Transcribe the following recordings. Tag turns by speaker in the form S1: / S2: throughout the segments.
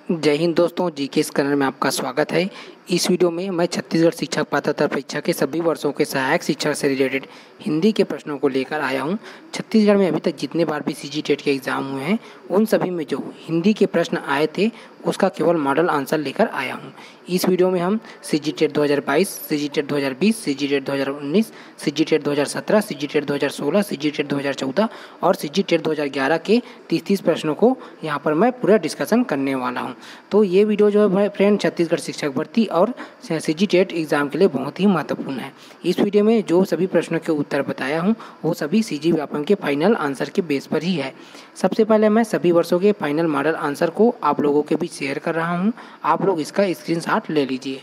S1: जय हिंद दोस्तों, GK scanner में आपका स्वागत है। इस वीडियो में मैं छत्तीसगढ़ शिक्षक पात्रता परीक्षा के सभी वर्षों के सहायक शिक्षक से रिलेटेड हिंदी के प्रश्नों को लेकर आया हूं। छत्तीसगढ़ में अभी तक जितने बार भी सीजी टेट के एग्ज़ाम हुए हैं उन सभी में जो हिंदी के प्रश्न आए थे उसका केवल मॉडल आंसर लेकर आया हूं। इस वीडियो में हम CG TET 2022, CG TET 2020, CG TET 2019, CG TET 2017, CG TET 2016, CG TET 2014 और सीजी टेट 2011 के 30 प्रश्नों को यहाँ पर मैं पूरा डिस्कशन करने वाला हूँ। तो ये वीडियो जो है फ्रेंड छत्तीसगढ़ शिक्षक भर्ती और सीजी टेट एग्ज़ाम के लिए बहुत ही महत्वपूर्ण है। इस वीडियो में जो सभी प्रश्नों के उत्तर बताया हूँ वो सभी सीजी व्यापम के फाइनल आंसर के बेस पर ही है। सबसे पहले मैं सभी वर्षों के फाइनल मॉडल आंसर को आप लोगों के बीच शेयर कर रहा हूँ। आप लोग इसका स्क्रीनशॉट ले लीजिए।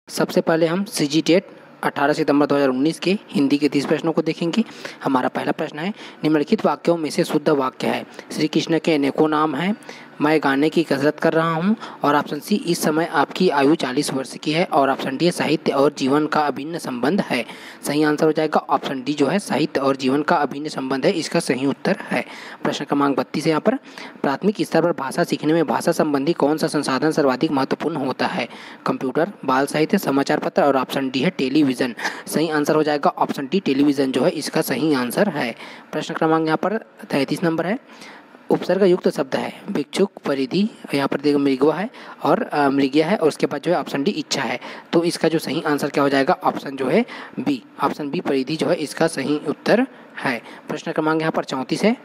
S1: सबसे पहले हम सीजी टेट 18 सितंबर 2019 के हिंदी के 30 प्रश्नों को देखेंगे। हमारा पहला प्रश्न है, निम्नलिखित वाक्यों में से शुद्ध वाक्य है। श्री कृष्ण के अनेकों नाम हैं। मैं गाने की कसरत कर रहा हूं। और ऑप्शन सी, इस समय आपकी आयु 40 वर्ष की है। और ऑप्शन डी, साहित्य और जीवन का अभिन्न संबंध है। सही आंसर हो जाएगा ऑप्शन डी जो है साहित्य और जीवन का अभिन्न संबंध है, इसका सही उत्तर है। प्रश्न क्रमांक 32 है यहाँ पर, प्राथमिक स्तर पर भाषा सीखने में भाषा संबंधी कौन सा संसाधन सर्वाधिक महत्वपूर्ण होता है? कंप्यूटर, बाल साहित्य, समाचार पत्र और ऑप्शन डी है टेलीविजन। सही आंसर हो जाएगा ऑप्शन डी, टेलीविजन जो है इसका सही आंसर है। प्रश्न क्रमांक यहाँ पर 33 नंबर है, उपसर्ग युक्त शब्द है। भिक्षुक, परिधि, यहाँ पर देखो मृगवा है और मृगिया है और उसके बाद जो है ऑप्शन डी इच्छा है। तो इसका जो सही आंसर क्या हो जाएगा? ऑप्शन जो है बी, ऑप्शन बी परिधि जो है इसका सही उत्तर है। प्रश्न क्रमांक यहाँ पर 34 है,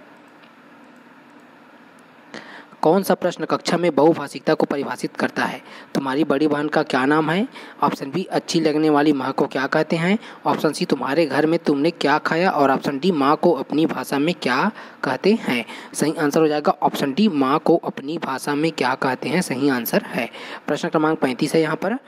S1: कौन सा प्रश्न कक्षा में बहुभाषिकता को परिभाषित करता है? तुम्हारी बड़ी बहन का क्या नाम है? ऑप्शन बी, अच्छी लगने वाली माँ को क्या कहते हैं? ऑप्शन सी, तुम्हारे घर में तुमने क्या खाया? और ऑप्शन डी, माँ को अपनी भाषा में क्या कहते हैं? सही आंसर हो जाएगा ऑप्शन डी, माँ को अपनी भाषा में क्या कहते हैं, सही आंसर है। प्रश्न क्रमांक 35 है यहाँ पर,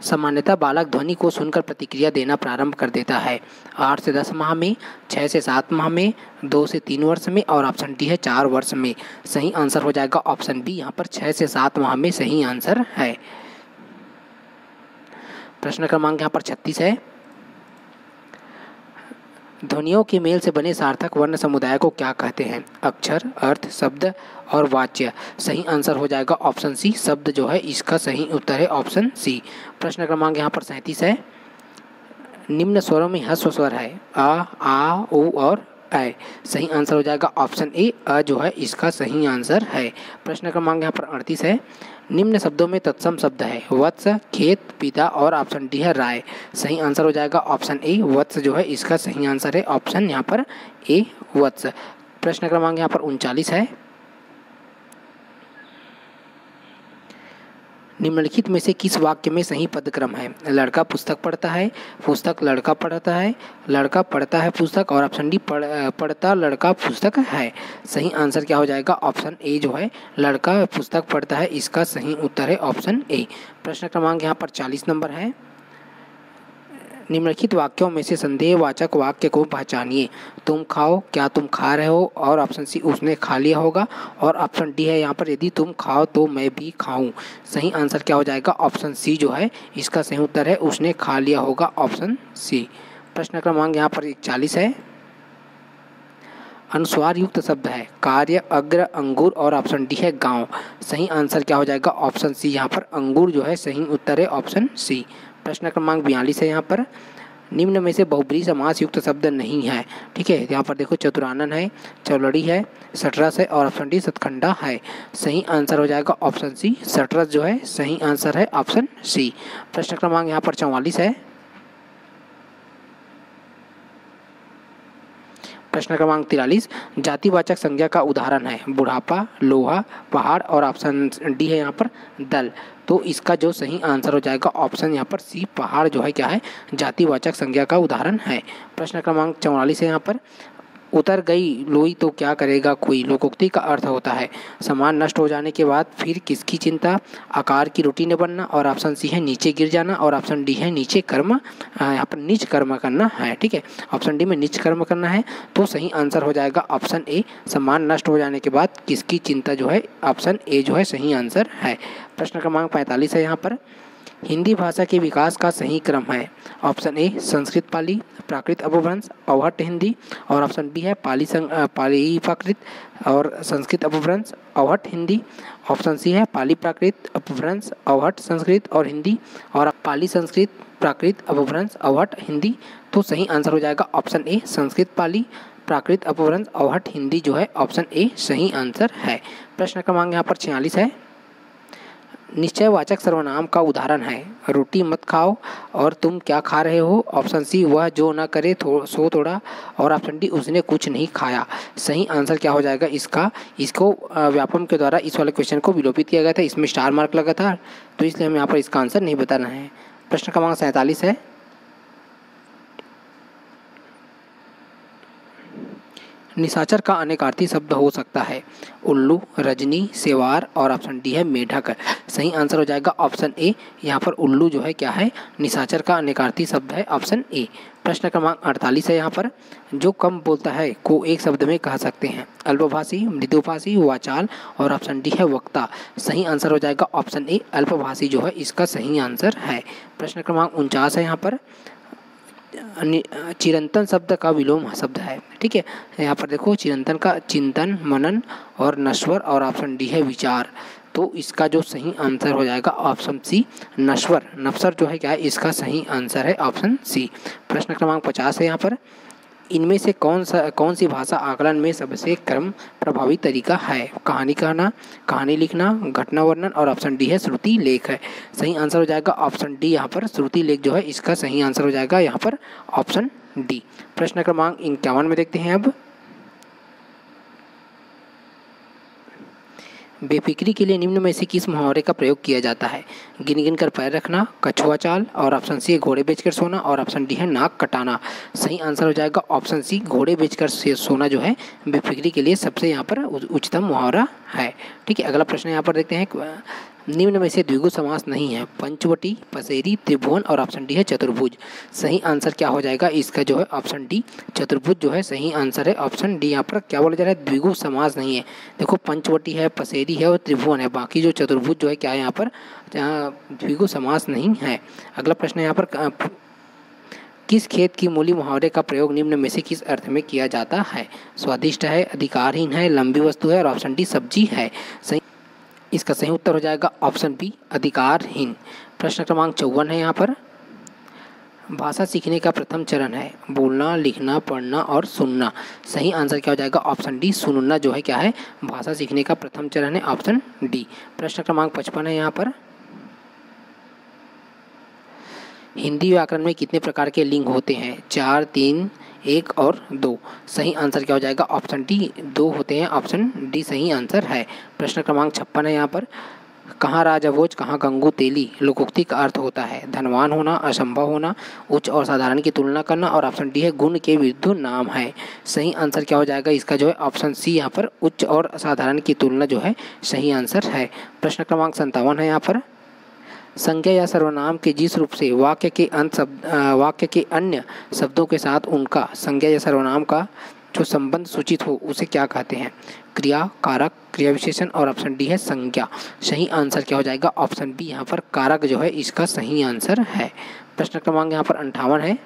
S1: सामान्यतः बालक ध्वनि को सुनकर प्रतिक्रिया देना प्रारंभ कर देता है 8 से 10 माह में, 6 से 7 माह में, 2 से 3 वर्ष में और ऑप्शन डी है 4 वर्ष में। सही आंसर हो जाएगा ऑप्शन बी, यहाँ पर 6 से 7 माह में सही आंसर है। प्रश्न क्रमांक यहाँ पर 36 है, ध्वनियों के मेल से बने सार्थक वर्ण समुदाय को क्या कहते हैं? अक्षर, अर्थ, शब्द और वाच्य। सही आंसर हो जाएगा ऑप्शन सी, शब्द जो है इसका सही उत्तर है ऑप्शन सी। प्रश्न क्रमांक यहाँ पर 37 है, निम्न स्वरों में ह्रस्व स्वर है आ, उ और ऐ। सही आंसर हो जाएगा ऑप्शन ए, अ जो है इसका सही आंसर है। प्रश्न क्रमांक यहाँ पर 38 है, निम्न शब्दों में तत्सम शब्द है। वत्स, खेत, पिता और ऑप्शन डी है राय। सही आंसर हो जाएगा ऑप्शन ए, वत्स जो है इसका सही आंसर है ऑप्शन यहाँ पर ए, वत्स। प्रश्न क्रमांक यहाँ पर 39 है, निम्नलिखित में से किस वाक्य में सही पदक्रम है? लड़का पुस्तक पढ़ता है, पुस्तक लड़का पढ़ता है, लड़का पढ़ता है पुस्तक और ऑप्शन डी पढ़ता लड़का पुस्तक है। सही आंसर क्या हो जाएगा? ऑप्शन ए जो है लड़का पुस्तक पढ़ता है, इसका सही उत्तर है ऑप्शन ए। प्रश्न क्रमांक यहाँ पर 40 नंबर है, निम्नलिखित वाक्यों में से संदेहवाचक वाक्य को पहचानिए। तुम खाओ, क्या तुम खा रहे हो? और ऑप्शन सी, उसने खा लिया होगा। और ऑप्शन डी है यहाँ पर, यदि तुम खाओ तो मैं भी खाऊं। सही आंसर क्या हो जाएगा? ऑप्शन सी जो है इसका सही उत्तर है उसने खा लिया होगा, ऑप्शन सी। प्रश्न क्रमांक यहाँ पर 41 है, अनुस्वार युक्त शब्द है। कार्य, अग्र, अंगूर और ऑप्शन डी है गाँव। सही आंसर क्या हो जाएगा? ऑप्शन सी, यहाँ पर अंगूर जो है सही उत्तर है ऑप्शन सी। प्रश्न क्रमांक 42 है यहाँ पर, निम्न में से बहुब्रीहि समास युक्त शब्द नहीं है। ठीक है, यहाँ पर देखो चतुरानन है, चौलड़ी है, सटरस है और ऑप्शन डी सतखंडा है। सही आंसर हो जाएगा ऑप्शन सी, सटरस जो है सही आंसर है ऑप्शन सी। प्रश्न क्रमांक यहाँ पर 44 है, प्रश्न क्रमांक 43, जातिवाचक संज्ञा का उदाहरण है। बुढ़ापा, लोहा, पहाड़ और ऑप्शन डी है यहाँ पर दल। तो इसका जो सही आंसर हो जाएगा ऑप्शन यहाँ पर सी, पहाड़ जो है क्या है जातिवाचक संज्ञा का उदाहरण है। प्रश्न क्रमांक 44 है यहाँ पर, उतर गई लोई तो क्या करेगा कोई, लोकोक्ति का अर्थ होता है सामान नष्ट हो जाने के बाद फिर किसकी चिंता, आकार की रोटी न बनना, और ऑप्शन सी है नीचे गिर जाना, और ऑप्शन डी है नीचे कर्म, यहाँ पर नीच कर्म करना है। ठीक है, ऑप्शन डी में नीच कर्म करना है, तो सही आंसर हो जाएगा ऑप्शन ए, सामान नष्ट हो जाने के बाद किसकी चिंता जो है, ऑप्शन ए जो है सही आंसर है। प्रश्न क्रमांक 45 है यहाँ पर, हिंदी भाषा के विकास का सही क्रम है, ऑप्शन ए संस्कृत पाली, प्राकृत अपभ्रंश, अवहट्ट हिंदी, और ऑप्शन बी है पाली प्राकृत और संस्कृत अपभ्रंश अवहट्ट हिंदी, ऑप्शन सी है पाली प्राकृत अपभ्रंश अवहट्ट संस्कृत और हिंदी, और पाली संस्कृत प्राकृत अपभ्रंश अवहट्ट हिंदी। तो सही आंसर हो जाएगा ऑप्शन ए संस्कृत पाली प्राकृत अपभ्रंश अवहट्ट हिंदी जो है ऑप्शन ए सही आंसर है। प्रश्न क्रमांक यहाँ पर 46 है, निश्चयवाचक सर्वनाम का उदाहरण है, रोटी मत खाओ और तुम क्या खा रहे हो, ऑप्शन सी वह जो न करे सो तोड़ा, और ऑप्शन डी उसने कुछ नहीं खाया। सही आंसर क्या हो जाएगा इसका, इसको व्यापम के द्वारा इस वाले क्वेश्चन को विलोपित किया गया था, इसमें स्टार मार्क लगा था, तो इसलिए हम यहाँ पर इसका आंसर नहीं बताना है। प्रश्न क्रमांक 47 है, निशाचर का अनेकार्थी शब्द हो सकता है, उल्लू, रजनी, सेवार, और ऑप्शन डी है मेढक। सही आंसर हो जाएगा ऑप्शन ए, यहाँ पर उल्लू जो है क्या है, निशाचर का अनेकार्थी शब्द है, ऑप्शन ए। प्रश्न क्रमांक 48 है यहाँ पर, जो कम बोलता है को एक शब्द में कह सकते हैं, अल्पभाषी, मृदुभाषी, वाचाल, और ऑप्शन डी है वक्ता। सही आंसर हो जाएगा ऑप्शन ए, अल्पभाषी जो है इसका सही आंसर है। प्रश्न क्रमांक 49 है यहाँ पर, चिरंतन शब्द का विलोम शब्द है। ठीक है, यहाँ पर देखो चिरंतन का चिंतन, मनन और नश्वर, और ऑप्शन डी है विचार, तो इसका जो सही आंसर हो जाएगा ऑप्शन सी नश्वर, नफ्सर जो है क्या है इसका सही आंसर है ऑप्शन सी। प्रश्न क्रमांक 50 है यहाँ पर, इनमें से कौन सी भाषा आकलन में सबसे क्रम प्रभावी तरीका है, कहानी कहना, कहानी लिखना, घटना वर्णन, और ऑप्शन डी है श्रुति लेख है। सही आंसर हो जाएगा ऑप्शन डी, यहाँ पर श्रुति लेख जो है इसका सही आंसर हो जाएगा यहाँ पर ऑप्शन डी। प्रश्न क्रमांक 51 में देखते हैं अब, बेफिक्री के लिए निम्न में से किस मुहावरे का प्रयोग किया जाता है, गिन गिन कर पैर रखना, कछुआ चाल, और ऑप्शन सी घोड़े बेचकर सोना, और ऑप्शन डी है नाक कटाना। सही आंसर हो जाएगा ऑप्शन सी, घोड़े बेचकर सोना जो है बेफिक्री के लिए सबसे यहाँ पर उच्चतम मुहावरा है। ठीक है, अगला प्रश्न यहाँ पर देखते हैं, निम्न में से द्विगु समास नहीं है, पंचवटी, पसेरी, त्रिभुवन, और ऑप्शन डी है चतुर्भुज। सही आंसर क्या हो जाएगा इसका जो है ऑप्शन डी, चतुर्भुज जो है सही आंसर है ऑप्शन डी। यहाँ पर क्या बोला जा रहा है, द्विगु समास नहीं है, देखो पंचवटी है, पसेरी है और त्रिभुवन है, बाकी जो चतुर्भुज जो है क्या है यहाँ पर द्विगु समास नहीं है। अगला प्रश्न यहाँ पर, किस खेत की मूली मुहावरे का प्रयोग निम्न में से किस अर्थ में किया जाता है, स्वादिष्ट है, अधिकारहीन है, लंबी वस्तु है, और ऑप्शन डी सब्जी है। सही, इसका सही उत्तर हो जाएगा ऑप्शन बी, अधिकारहीन। प्रश्न क्रमांक 54 है यहाँ पर, भाषा सीखने का प्रथम चरण है, बोलना, लिखना, पढ़ना और सुनना। सही आंसर क्या हो जाएगा ऑप्शन डी, सुनना जो है क्या है भाषा सीखने का प्रथम चरण है, ऑप्शन डी। प्रश्न क्रमांक 55 है यहाँ पर, हिंदी व्याकरण में कितने प्रकार के लिंग होते हैं, 4, 3, 1 और 2। सही आंसर क्या हो जाएगा ऑप्शन डी, 2 होते हैं, ऑप्शन डी सही आंसर है। प्रश्न क्रमांक 56 है यहाँ पर, कहाँ राजा भोज कहाँ गंगू तेली लोकोक्ति का अर्थ होता है, धनवान होना, असंभव होना, उच्च और साधारण की तुलना करना, और ऑप्शन डी है गुण के विरुद्ध नाम है। सही आंसर क्या हो जाएगा इसका जो है ऑप्शन सी, यहाँ पर उच्च और साधारण की तुलना जो है सही आंसर है। प्रश्न क्रमांक 57 है यहाँ पर, संज्ञा या सर्वनाम के जिस रूप से वाक्य के अन्य शब्दों के साथ उनका संज्ञा या सर्वनाम का जो संबंध सूचित हो उसे क्या कहते हैं, क्रिया, कारक, क्रिया विशेषण, और ऑप्शन डी है संज्ञा। सही आंसर क्या हो जाएगा ऑप्शन बी, यहाँ पर कारक जो है इसका सही आंसर है। प्रश्न क्रमांक यहाँ पर 58 है,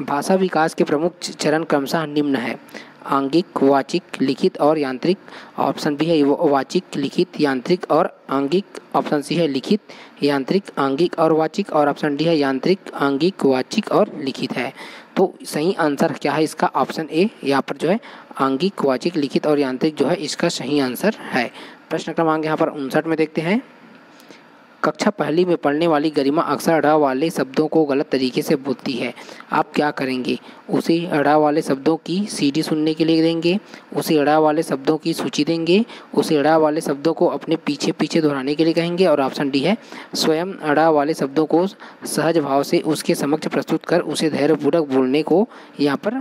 S1: भाषा विकास के प्रमुख चरण क्रमशः निम्न है, आंगिक, वाचिक, लिखित और यांत्रिक। ऑप्शन बी है वाचिक, लिखित, यांत्रिक और आंगिक, ऑप्शन सी है लिखित, यांत्रिक, आंगिक और वाचिक, और ऑप्शन डी है यांत्रिक, आंगिक, वाचिक और लिखित है। तो सही आंसर क्या है इसका ऑप्शन ए, यहाँ पर जो है आंगिक, वाचिक, लिखित और यांत्रिक जो है इसका सही आंसर है। प्रश्न क्रमांक यहाँ पर 59 में देखते हैं, कक्षा पहली में पढ़ने वाली गरिमा अक्सर अड़ा वाले शब्दों को गलत तरीके से बोलती है, आप क्या करेंगे? उसे अड़ा वाले शब्दों की सीडी सुनने के लिए देंगे, उसे अड़ा वाले शब्दों की सूची देंगे, उसे अड़ा वाले शब्दों को अपने पीछे पीछे दोहराने के लिए कहेंगे, और ऑप्शन डी है स्वयं अड़ा वाले शब्दों को सहज भाव से उसके समक्ष प्रस्तुत कर उसे धैर्यपूर्वक बोलने को यहाँ पर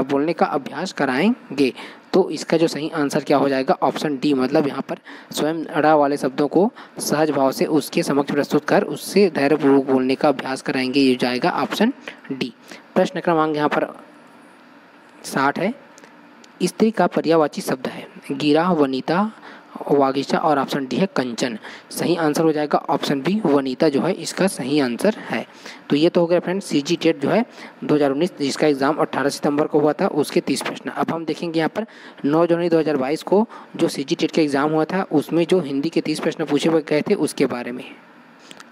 S1: बोलने का अभ्यास कराएंगे। तो इसका जो सही आंसर क्या हो जाएगा? ऑप्शन डी, मतलब यहाँ पर स्वयं अड़ा वाले शब्दों को सहज भाव से उसके समक्ष प्रस्तुत कर उससे धैर्यपूर्वक बोलने का अभ्यास कराएंगे, ये जाएगा ऑप्शन डी। प्रश्न क्रमांक यहाँ पर 60 है। स्त्री का पर्यायवाची शब्द है गिरा, वनिता, वागीशा, और ऑप्शन डी है कंचन। सही आंसर हो जाएगा ऑप्शन बी, वनिता जो है इसका सही आंसर है। तो ये तो हो गया फ्रेंड्स सीजी टेट जो है 2019 जिसका एग्जाम 18 सितंबर को हुआ था उसके 30 प्रश्न। अब हम देखेंगे यहाँ पर 9 जनवरी 2022 को जो सीजी टेट का एग्जाम हुआ था उसमें जो हिंदी के 30 प्रश्न पूछे गए थे उसके बारे में।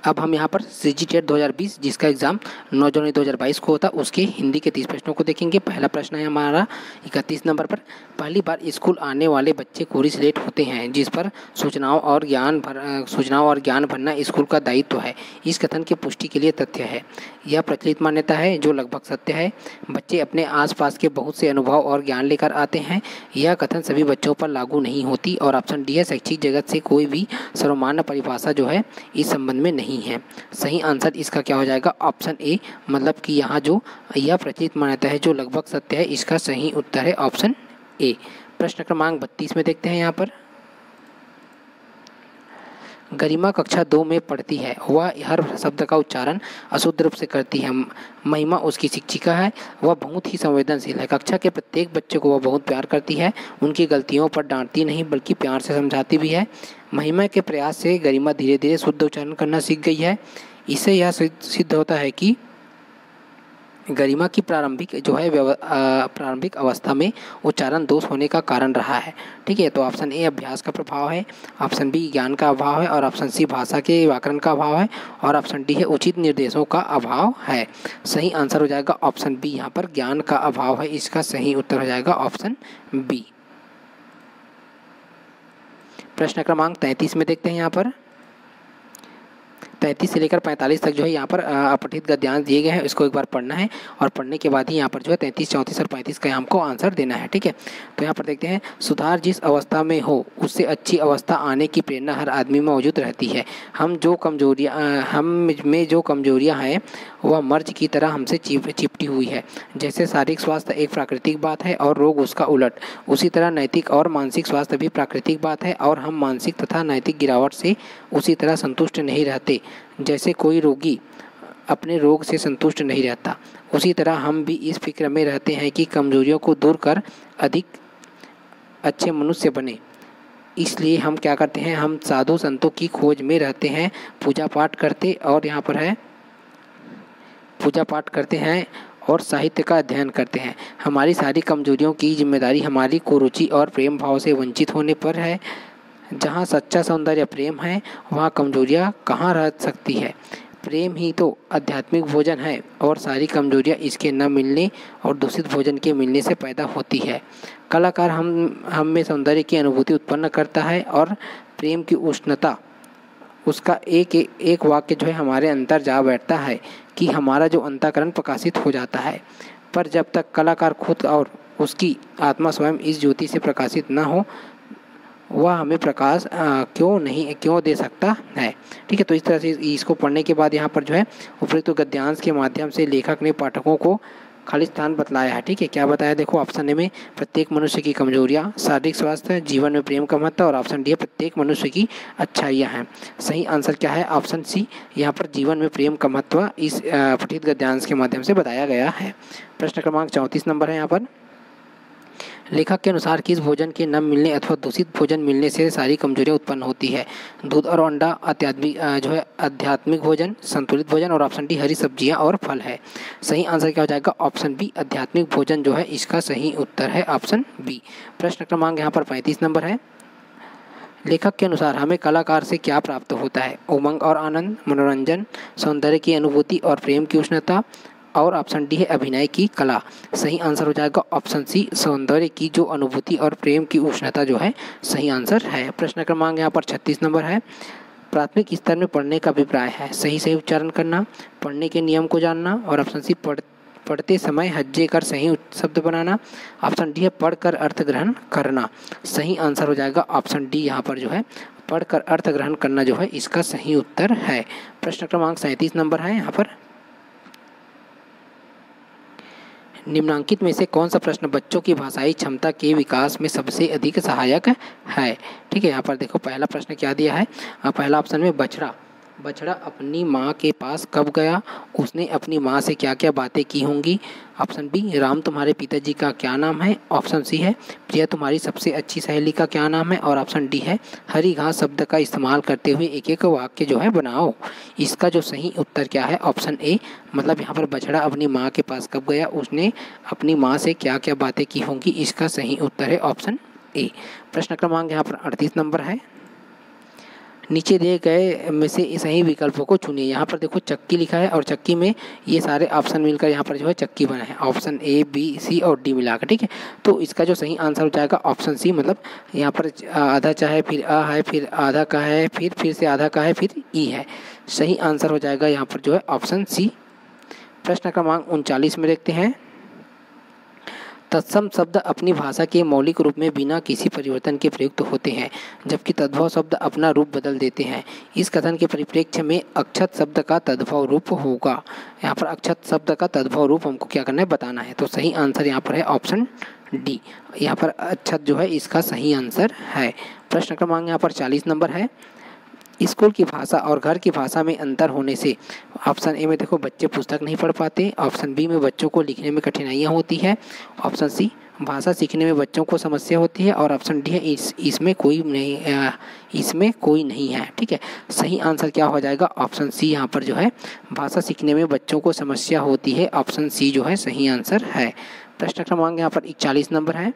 S1: अब हम यहाँ पर सीजी टेट 2020 जिसका एग्जाम 9 जनवरी 2022 को होता उसके हिंदी के 30 प्रश्नों को देखेंगे। पहला प्रश्न है हमारा 31 नंबर पर, पहली बार स्कूल आने वाले बच्चे कोरिस लेट होते हैं जिस पर सूचनाओं और ज्ञान भरना स्कूल का दायित्व है। इस कथन की पुष्टि के लिए तथ्य है। यह प्रचलित मान्यता है जो लगभग सत्य है। बच्चे अपने आसपास के बहुत से अनुभव और ज्ञान लेकर आते हैं। यह कथन सभी बच्चों पर लागू नहीं होती। और ऑप्शन डी है शैक्षिक जगत से कोई भी सर्वमान्य परिभाषा जो है इस संबंध में नहीं है। सही आंसर इसका क्या हो जाएगा? ऑप्शन ए, मतलब कि यहाँ जो यह प्रचलित मान्यता है जो लगभग सत्य है, इसका सही उत्तर है ऑप्शन ए। प्रश्न क्रमांक 32 में देखते हैं यहाँ पर, गरिमा कक्षा 2 में पढ़ती है, वह हर शब्द का उच्चारण अशुद्ध रूप से करती है। महिमा उसकी शिक्षिका है, वह बहुत ही संवेदनशील है। कक्षा के प्रत्येक बच्चे को वह बहुत प्यार करती है, उनकी गलतियों पर डांटती नहीं बल्कि प्यार से समझाती भी है। महिमा के प्रयास से गरिमा धीरे धीरे शुद्ध उच्चारण करना सीख गई है। इससे यह सिद्ध होता है कि गरिमा की प्रारंभिक अवस्था में उच्चारण दोष होने का कारण रहा है। ठीक है, तो ऑप्शन ए अभ्यास का प्रभाव है, ऑप्शन बी ज्ञान का अभाव है, और ऑप्शन सी भाषा के व्याकरण का अभाव है, और ऑप्शन डी है उचित निर्देशों का अभाव है। सही आंसर हो जाएगा ऑप्शन बी, यहाँ पर ज्ञान का अभाव है, इसका सही उत्तर हो जाएगा ऑप्शन बी। प्रश्न क्रमांक 33 में देखते हैं यहाँ पर, 33 से लेकर 45 तक जो है यहाँ पर अपठित गद्यांश दिए गए हैं, इसको एक बार पढ़ना है और पढ़ने के बाद ही यहाँ पर जो है 33, 34 और 35 का हमको आंसर देना है। ठीक है, तो यहाँ पर देखते हैं, सुधार जिस अवस्था में हो उससे अच्छी अवस्था आने की प्रेरणा हर आदमी में मौजूद रहती है। हम में जो कमजोरियाँ हैं वह मर्ज की तरह हमसे चिपटी हुई है। जैसे शारीरिक स्वास्थ्य एक प्राकृतिक बात है और रोग उसका उलट, उसी तरह नैतिक और मानसिक स्वास्थ्य भी प्राकृतिक बात है और हम मानसिक तथा नैतिक गिरावट से उसी तरह संतुष्ट नहीं रहते जैसे कोई रोगी अपने रोग से संतुष्ट नहीं रहता। उसी तरह हम भी इस फिक्र में रहते हैं कि कमजोरियों को दूर कर अधिक अच्छे मनुष्य बने। इसलिए हम क्या करते हैं, हम साधु संतों की खोज में रहते हैं, पूजा पाठ करते और साहित्य का अध्ययन करते हैं। हमारी सारी कमजोरियों की जिम्मेदारी हमारी कुरुचि और प्रेम भाव से वंचित होने पर है। जहाँ सच्चा सौंदर्य प्रेम है वहाँ कमजोरियाँ कहाँ रह सकती है। प्रेम ही तो आध्यात्मिक भोजन है और सारी कमजोरियाँ इसके न मिलने और दूषित भोजन के मिलने से पैदा होती है। कलाकार हम में सौंदर्य की अनुभूति उत्पन्न करता है और प्रेम की उष्णता उसका एक वाक्य जो है हमारे अंतर जा बैठता है कि हमारा जो अंतःकरण प्रकाशित हो जाता है। पर जब तक कलाकार खुद और उसकी आत्मा स्वयं इस ज्योति से प्रकाशित न हो वह हमें प्रकाश क्यों दे सकता है। ठीक है, तो इस तरह से इसको पढ़ने के बाद यहाँ पर जो है उपयुक्त गद्यांश के माध्यम से लेखक ने पाठकों को खाली स्थान बतलाया है। ठीक है, क्या बताया देखो, ऑप्शन ए में प्रत्येक मनुष्य की कमजोरियाँ, शारीरिक स्वास्थ्य, जीवन में प्रेम का महत्व, और ऑप्शन डी प्रत्येक मनुष्य की अच्छाइयाँ हैं। सही आंसर क्या है? ऑप्शन सी, यहाँ पर जीवन में प्रेम का महत्व इस पठित गद्यांश के माध्यम से बताया गया है। प्रश्न क्रमांक 34 नंबर है यहाँ पर, लेखक के अनुसार किस भोजन के न मिलने अथवा दूषित भोजन मिलने से सारी कमजोरियाँ उत्पन्न होती है? दूध और अंडा आध्यात्मिक भोजन, संतुलित भोजन, और ऑप्शन डी हरी सब्जियां और फल है। सही आंसर क्या हो जाएगा? ऑप्शन बी, आध्यात्मिक भोजन जो है इसका सही उत्तर है ऑप्शन बी। प्रश्न क्रमांक यहाँ पर 35 नंबर है, लेखक के अनुसार हमें कलाकार से क्या प्राप्त होता है? उमंग और आनंद, मनोरंजन, सौंदर्य की अनुभूति और प्रेम की उष्णता, और ऑप्शन डी है अभिनय की कला। सही आंसर हो जाएगा ऑप्शन सी, सौंदर्य की जो अनुभूति और प्रेम की उष्णता जो है सही आंसर है। प्रश्न क्रमांक यहाँ पर 36 नंबर है, प्राथमिक स्तर में पढ़ने का अभिप्राय है सही सही उच्चारण करना, पढ़ने के नियम को जानना, और ऑप्शन सी पढ़ते समय हज्जे कर सही शब्द बनाना। ऑप्शन डी है पढ़कर अर्थ ग्रहण करना। सही आंसर हो जाएगा ऑप्शन डी, यहाँ पर जो है पढ़कर अर्थ ग्रहण करना जो है इसका सही उत्तर है। प्रश्न क्रमांक 37 नंबर है यहाँ पर, निम्नांकित में से कौन सा प्रश्न बच्चों की भाषाई क्षमता के विकास में सबसे अधिक सहायक है। ठीक है, यहाँ पर देखो पहला प्रश्न क्या दिया है। पहला ऑप्शन में बछड़ा अपनी माँ के पास कब गया, उसने अपनी माँ से क्या क्या बातें की होंगी। ऑप्शन बी राम तुम्हारे पिताजी का क्या नाम है। ऑप्शन सी है प्रिया तुम्हारी सबसे अच्छी सहेली का क्या नाम है। और ऑप्शन डी है हरी घास शब्द का इस्तेमाल करते हुए एक एक वाक्य जो है बनाओ। इसका जो सही उत्तर क्या है ऑप्शन ए, मतलब यहाँ पर बछड़ा अपनी माँ के पास कब गया, उसने अपनी माँ से क्या क्या बातें की होंगी, इसका सही उत्तर है ऑप्शन ए। प्रश्न क्रमांक यहाँ पर 38 नंबर है, नीचे दिए गए में से सही विकल्पों को चुनिए। यहाँ पर देखो चक्की लिखा है और चक्की में ये सारे ऑप्शन मिलकर यहाँ पर जो है चक्की बना है, ऑप्शन ए बी सी और डी मिलाकर। ठीक है, तो इसका जो सही आंसर हो जाएगा ऑप्शन सी, मतलब यहाँ पर आधा चाहे फिर अ है, फिर आधा का है, फिर से आधा का है, फिर ई है। सही आंसर हो जाएगा यहाँ पर जो है ऑप्शन सी। प्रश्न क्रमांक 39 में देखते हैं, तत्सम शब्द अपनी भाषा के मौलिक रूप में बिना किसी परिवर्तन के प्रयुक्त होते हैं, जबकि तद्भव शब्द अपना रूप बदल देते हैं। इस कथन के परिप्रेक्ष्य में अक्षत शब्द का तद्भव रूप होगा। यहाँ पर अक्षत शब्द का तद्भव रूप हमको क्या करना है, बताना है। तो सही आंसर यहाँ पर है ऑप्शन डी, यहाँ पर अक्षत जो है इसका सही आंसर है। प्रश्न क्रमांक यहाँ पर 40 नंबर है, स्कूल की भाषा और घर की भाषा में अंतर होने से ऑप्शन ए में देखो बच्चे पुस्तक नहीं पढ़ पाते, ऑप्शन बी में बच्चों को लिखने में कठिनाइयाँ होती है, ऑप्शन सी भाषा सीखने में बच्चों को समस्या होती है, और ऑप्शन डी है इसमें कोई नहीं है। ठीक है, सही आंसर क्या हो जाएगा ऑप्शन सी, यहाँ पर जो है भाषा सीखने में बच्चों को समस्या होती है, ऑप्शन सी जो है सही आंसर है। प्रश्न क्रमांक यहाँ पर 41 नंबर है,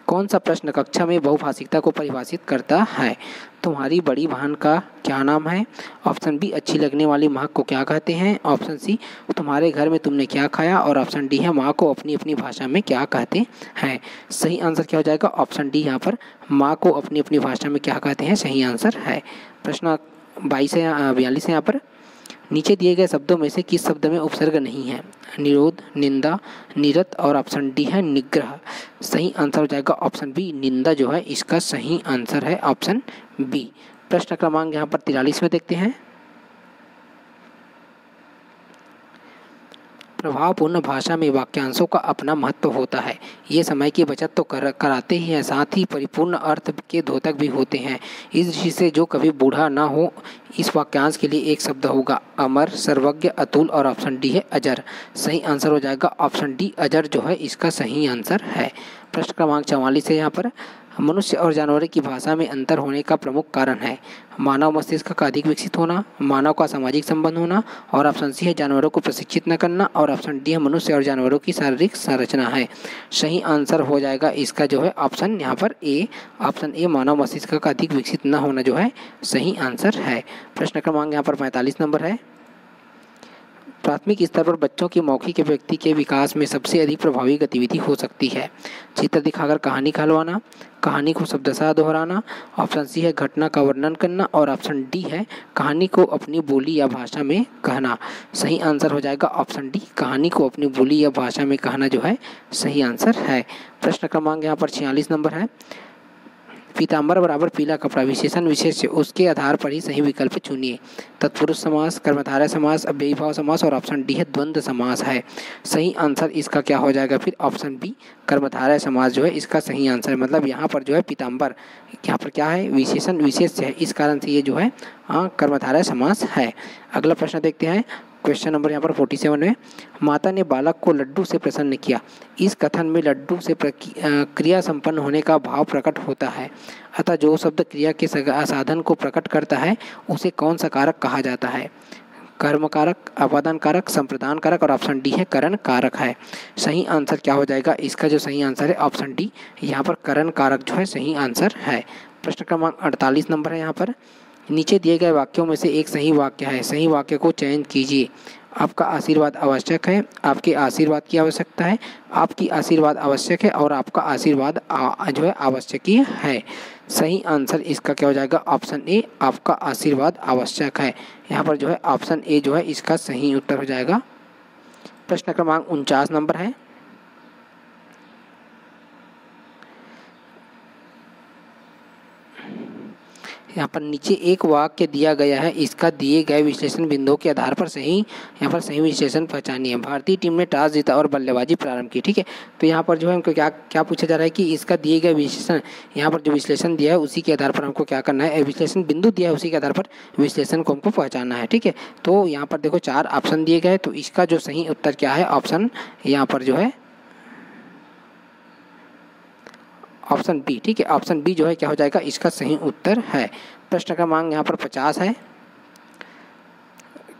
S1: कौन सा प्रश्न कक्षा में बहुभाषिकता को परिभाषित करता है। तुम्हारी बड़ी बहन का क्या नाम है। ऑप्शन बी अच्छी लगने वाली महक को क्या कहते हैं। ऑप्शन सी तुम्हारे घर में तुमने क्या खाया, और ऑप्शन डी है माँ को अपनी अपनी भाषा में क्या कहते हैं। सही आंसर क्या हो जाएगा ऑप्शन डी, यहाँ पर माँ को अपनी अपनी भाषा में क्या कहते हैं सही आंसर है। प्रश्न 42 है 42 है यहाँ पर, नीचे दिए गए शब्दों में से किस शब्द में उपसर्ग नहीं है। निरोध, निंदा, निरत और ऑप्शन डी है निग्रह। सही आंसर हो जाएगा ऑप्शन बी, निंदा जो है इसका सही आंसर है ऑप्शन बी। प्रश्न क्रमांक यहाँ पर 43 में देखते हैं, प्रभावपूर्ण भाषा में वाक्यांशों का अपना महत्व होता है। ये समय की बचत तो कराते ही हैं, साथ ही परिपूर्ण अर्थ के द्योतक भी होते हैं। इस दृष्टि से जो कभी बूढ़ा ना हो, इस वाक्यांश के लिए एक शब्द होगा अमर, सर्वज्ञ, अतुल, और ऑप्शन डी है अजर। सही आंसर हो जाएगा ऑप्शन डी, अजर जो है इसका सही आंसर है। प्रश्न क्रमांक 44 है यहाँ पर, मनुष्य और जानवरों की भाषा में अंतर होने का प्रमुख कारण है मानव मस्तिष्क का अधिक विकसित होना, मानव का सामाजिक संबंध होना, और ऑप्शन सी है जानवरों को प्रशिक्षित न करना, और ऑप्शन डी है मनुष्य और जानवरों की शारीरिक संरचना है। सही आंसर हो जाएगा इसका जो है ऑप्शन यहाँ पर ए, ऑप्शन ए मानव मस्तिष्क का अधिक विकसित न होना जो है सही आंसर है। प्रश्न क्रमांक यहाँ पर 45 नंबर है, प्राथमिक स्तर पर बच्चों की मौखिक व्यक्ति के विकास में सबसे अधिक प्रभावी गतिविधि हो सकती है चित्र दिखाकर कहानी कहलवाना, कहानी को शब्दशः दोहराना, ऑप्शन सी है घटना का वर्णन करना, और ऑप्शन डी है कहानी को अपनी बोली या भाषा में कहना। सही आंसर हो जाएगा ऑप्शन डी, कहानी को अपनी बोली या भाषा में कहना जो है सही आंसर है। प्रश्न क्रमांक यहाँ पर 46 नंबर है, पीताम्बर बराबर पीला कपड़ा विशेषण विशेष्य उसके आधार पर ही सही विकल्प चुनिए। तत्पुरुष समास, कर्मधारय समास, अव्ययीभाव समास, और ऑप्शन डी है द्वंद्व समास है। सही आंसर इसका क्या हो जाएगा फिर ऑप्शन बी, कर्मधारय समास जो है इसका सही आंसर। मतलब यहाँ पर जो है पीताम्बर यहाँ पर क्या है विशेषण विशेष्य है, इस कारण से ये जो है कर्मधारय समास है। अगला प्रश्न देखते हैं, क्वेश्चन नंबर यहाँ पर 47 में, माता ने बालक को लड्डू से प्रसन्न किया। इस कथन में लड्डू से क्रिया संपन्न होने का भाव प्रकट होता है, अतः जो शब्द क्रिया के साधन को प्रकट करता है उसे कौन सा कारक कहा जाता है। कर्म कारक, अपादान कारक, संप्रदान कारक, और ऑप्शन डी है करण कारक है। सही आंसर क्या हो जाएगा इसका जो सही आंसर है ऑप्शन डी, यहाँ पर करण कारक जो है सही आंसर है। प्रश्न क्रमांक 48 नंबर है यहाँ पर, नीचे दिए गए वाक्यों में से एक सही वाक्य है, सही वाक्य को चयन कीजिए। आपका आशीर्वाद आवश्यक है, आपके आशीर्वाद की आवश्यकता है, आपकी आशीर्वाद आवश्यक है, और आपका आशीर्वाद जो है आवश्यक ही है। सही आंसर इसका क्या हो जाएगा? ऑप्शन ए, आपका आशीर्वाद आवश्यक है। यहाँ पर जो है ऑप्शन ए जो है इसका सही उत्तर हो जाएगा। प्रश्न क्रमांक 49 नंबर है। यहाँ पर नीचे एक वाक्य दिया गया है, इसका दिए गए विश्लेषण बिंदुओं के आधार पर सही, यहाँ पर सही विश्लेषण पहचानिए। भारतीय टीम ने टॉस जीता और बल्लेबाजी प्रारंभ की। ठीक है, तो यहाँ पर जो है हमको क्या क्या पूछा जा रहा है कि इसका दिए गए विश्लेषण, यहाँ पर जो विश्लेषण दिया है उसी के आधार पर हमको क्या करना है, विश्लेषण बिंदु दिया है उसी के आधार पर विश्लेषण को हमको पहचानना है। ठीक है, तो यहाँ पर देखो 4 ऑप्शन दिए गए, तो इसका जो सही उत्तर क्या है? ऑप्शन यहाँ पर जो है ऑप्शन बी। ठीक है, ऑप्शन बी जो है क्या हो जाएगा? इसका सही उत्तर है। प्रश्न क्रमांक यहाँ पर 50 है।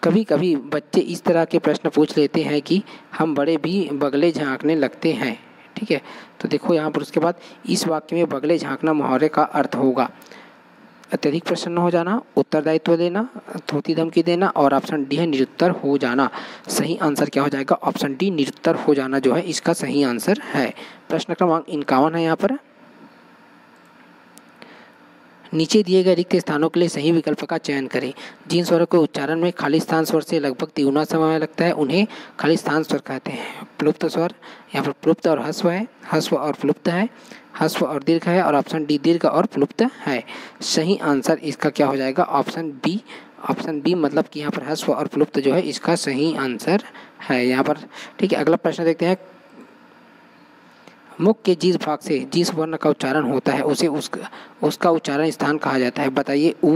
S1: कभी कभी बच्चे इस तरह के प्रश्न पूछ लेते हैं कि हम बड़े भी बगले झांकने लगते हैं। ठीक है, तो देखो यहाँ पर उसके बाद इस वाक्य में बगले झांकना मुहावरे का अर्थ होगा अत्यधिक प्रसन्न हो जाना, उत्तरदायित्व देना, धोती धमकी देना, और ऑप्शन डी है निरुत्तर हो जाना। सही आंसर क्या हो जाएगा? ऑप्शन डी निरुत्तर हो जाना जो है इसका सही आंसर है। प्रश्न क्रमांक 51 है। यहाँ पर नीचे दिए गए रिक्त स्थानों के लिए सही विकल्प का चयन करें। जिन स्वरों के उच्चारण में खाली स्थान स्वर से लगभग तिगुना समय लगता है उन्हें खाली स्थान स्वर कहते हैं। प्लुप्त स्वर, यहाँ पर प्लुप्त और ह्रस्व है, ह्रस्व और प्लुप्त है, ह्रस्व और दीर्घ है, और ऑप्शन डी दीर्घ और प्लुप्त है। सही आंसर इसका क्या हो जाएगा? Option B. ऑप्शन बी मतलब कि यहाँ पर ह्रस्व और प्लुप्त जो है इसका सही आंसर है यहाँ पर। ठीक है, अगला प्रश्न देखते हैं। मुख के जिस भाग से जिस वर्ण का उच्चारण होता है उसे उसका उच्चारण स्थान कहा जाता है। बताइए। उ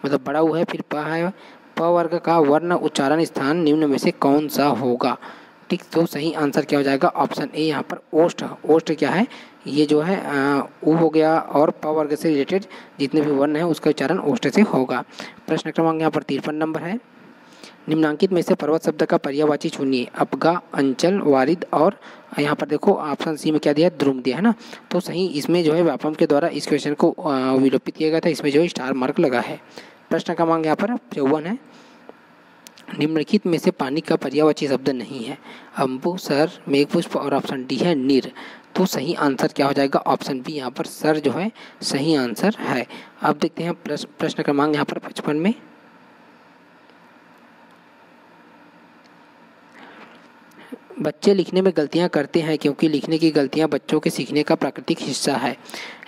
S1: मतलब बड़ा ऊ है, फिर प है, प वर्ग का वर्ण उच्चारण स्थान निम्न में से कौन सा होगा? ठीक, तो सही आंसर क्या हो जाएगा? ऑप्शन ए यहाँ पर ओष्ठ। ओष्ठ क्या है? ये जो है उ हो गया, और प वर्ग से रिलेटेड जितने भी वर्ण है उसका उच्चारण ओष्ठ से होगा। प्रश्न क्रमांक यहाँ पर 53 नंबर है। निम्नांकित में से पर्वत शब्द का पर्यायवाची चुनिए। अपगा, अंचल, वारिद, और यहाँ पर देखो ऑप्शन सी में क्या दिया है? ध्रुव दिया है ना। तो सही इसमें जो है व्यापम के द्वारा इस क्वेश्चन को विलोपित किया गया था, इसमें जो है स्टार मार्क लगा है। प्रश्न क्रमांक यहाँ पर 54 है। निम्नलिखित में से पानी का पर्यायवाची शब्द नहीं है। अम्बु, सर, मेघपुष्प, और ऑप्शन डी है नीर। तो सही आंसर क्या हो जाएगा? ऑप्शन बी यहाँ पर सर जो है सही आंसर है। अब देखते हैं प्रश्न क्रमांक यहाँ पर 55 में। बच्चे लिखने में गलतियां करते हैं क्योंकि लिखने की गलतियां बच्चों के सीखने का प्राकृतिक हिस्सा है।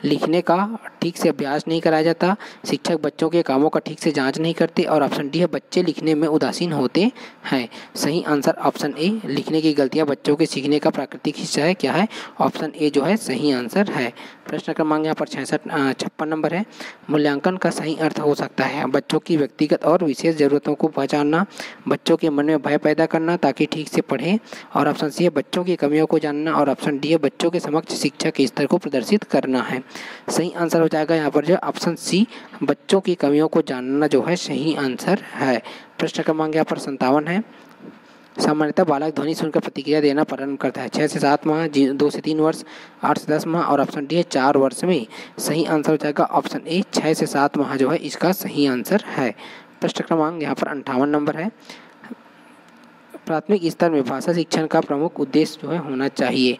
S1: लिखने का ठीक से अभ्यास नहीं कराया जाता, शिक्षक बच्चों के कामों का ठीक से जांच नहीं करते, और ऑप्शन डी है बच्चे लिखने में उदासीन होते हैं। सही आंसर ऑप्शन ए, लिखने की गलतियां बच्चों के सीखने का प्राकृतिक हिस्सा है। क्या है? ऑप्शन ए जो है सही आंसर है। प्रश्न क्रमांक यहाँ पर 56 नंबर है। मूल्यांकन का सही अर्थ हो सकता है बच्चों की व्यक्तिगत और विशेष जरूरतों को पहचानना, बच्चों के मन में भय पैदा करना ताकि ठीक से पढ़ें, और ऑप्शन सी है बच्चों की कमियों को जानना, और ऑप्शन डी है बच्चों के समक्ष शिक्षा के स्तर को प्रदर्शित करना है। सही आंसर हो जाएगा यहाँ पर जो ऑप्शन सी, बच्चों की कमियों को जानना जो है सही आंसर है। प्रश्न क्रमांक यहाँ पर 57 है। सामान्यतः बालक ध्वनि सुनकर प्रतिक्रिया देना प्रारंभ करता है 6 से 7 माह, 2 से 3 वर्ष, 8 से 10 माह, और ऑप्शन डी है 4 वर्ष में। सही आंसर हो जाएगा ऑप्शन ए, 6 से 7 माह जो है इसका सही आंसर है। प्रश्न क्रमांक यहाँ पर 58 नंबर है। प्राथमिक स्तर में भाषा शिक्षण का प्रमुख उद्देश्य जो है होना चाहिए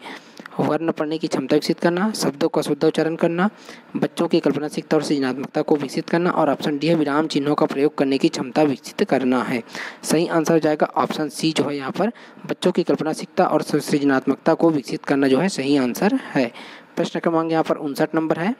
S1: वर्ण पढ़ने की क्षमता विकसित करना, शब्दों का शुद्ध उच्चारण करना, बच्चों की कल्पनाशीलता और सृजनात्मकता को विकसित करना, और ऑप्शन डी है विराम चिन्हों का प्रयोग करने की क्षमता विकसित करना है। सही आंसर हो जाएगा ऑप्शन सी जो है यहाँ पर बच्चों की कल्पनाशीलता और सृजनात्मकता को विकसित करना जो है सही आंसर है। प्रश्न क्रमांक यहाँ पर 59 नंबर है।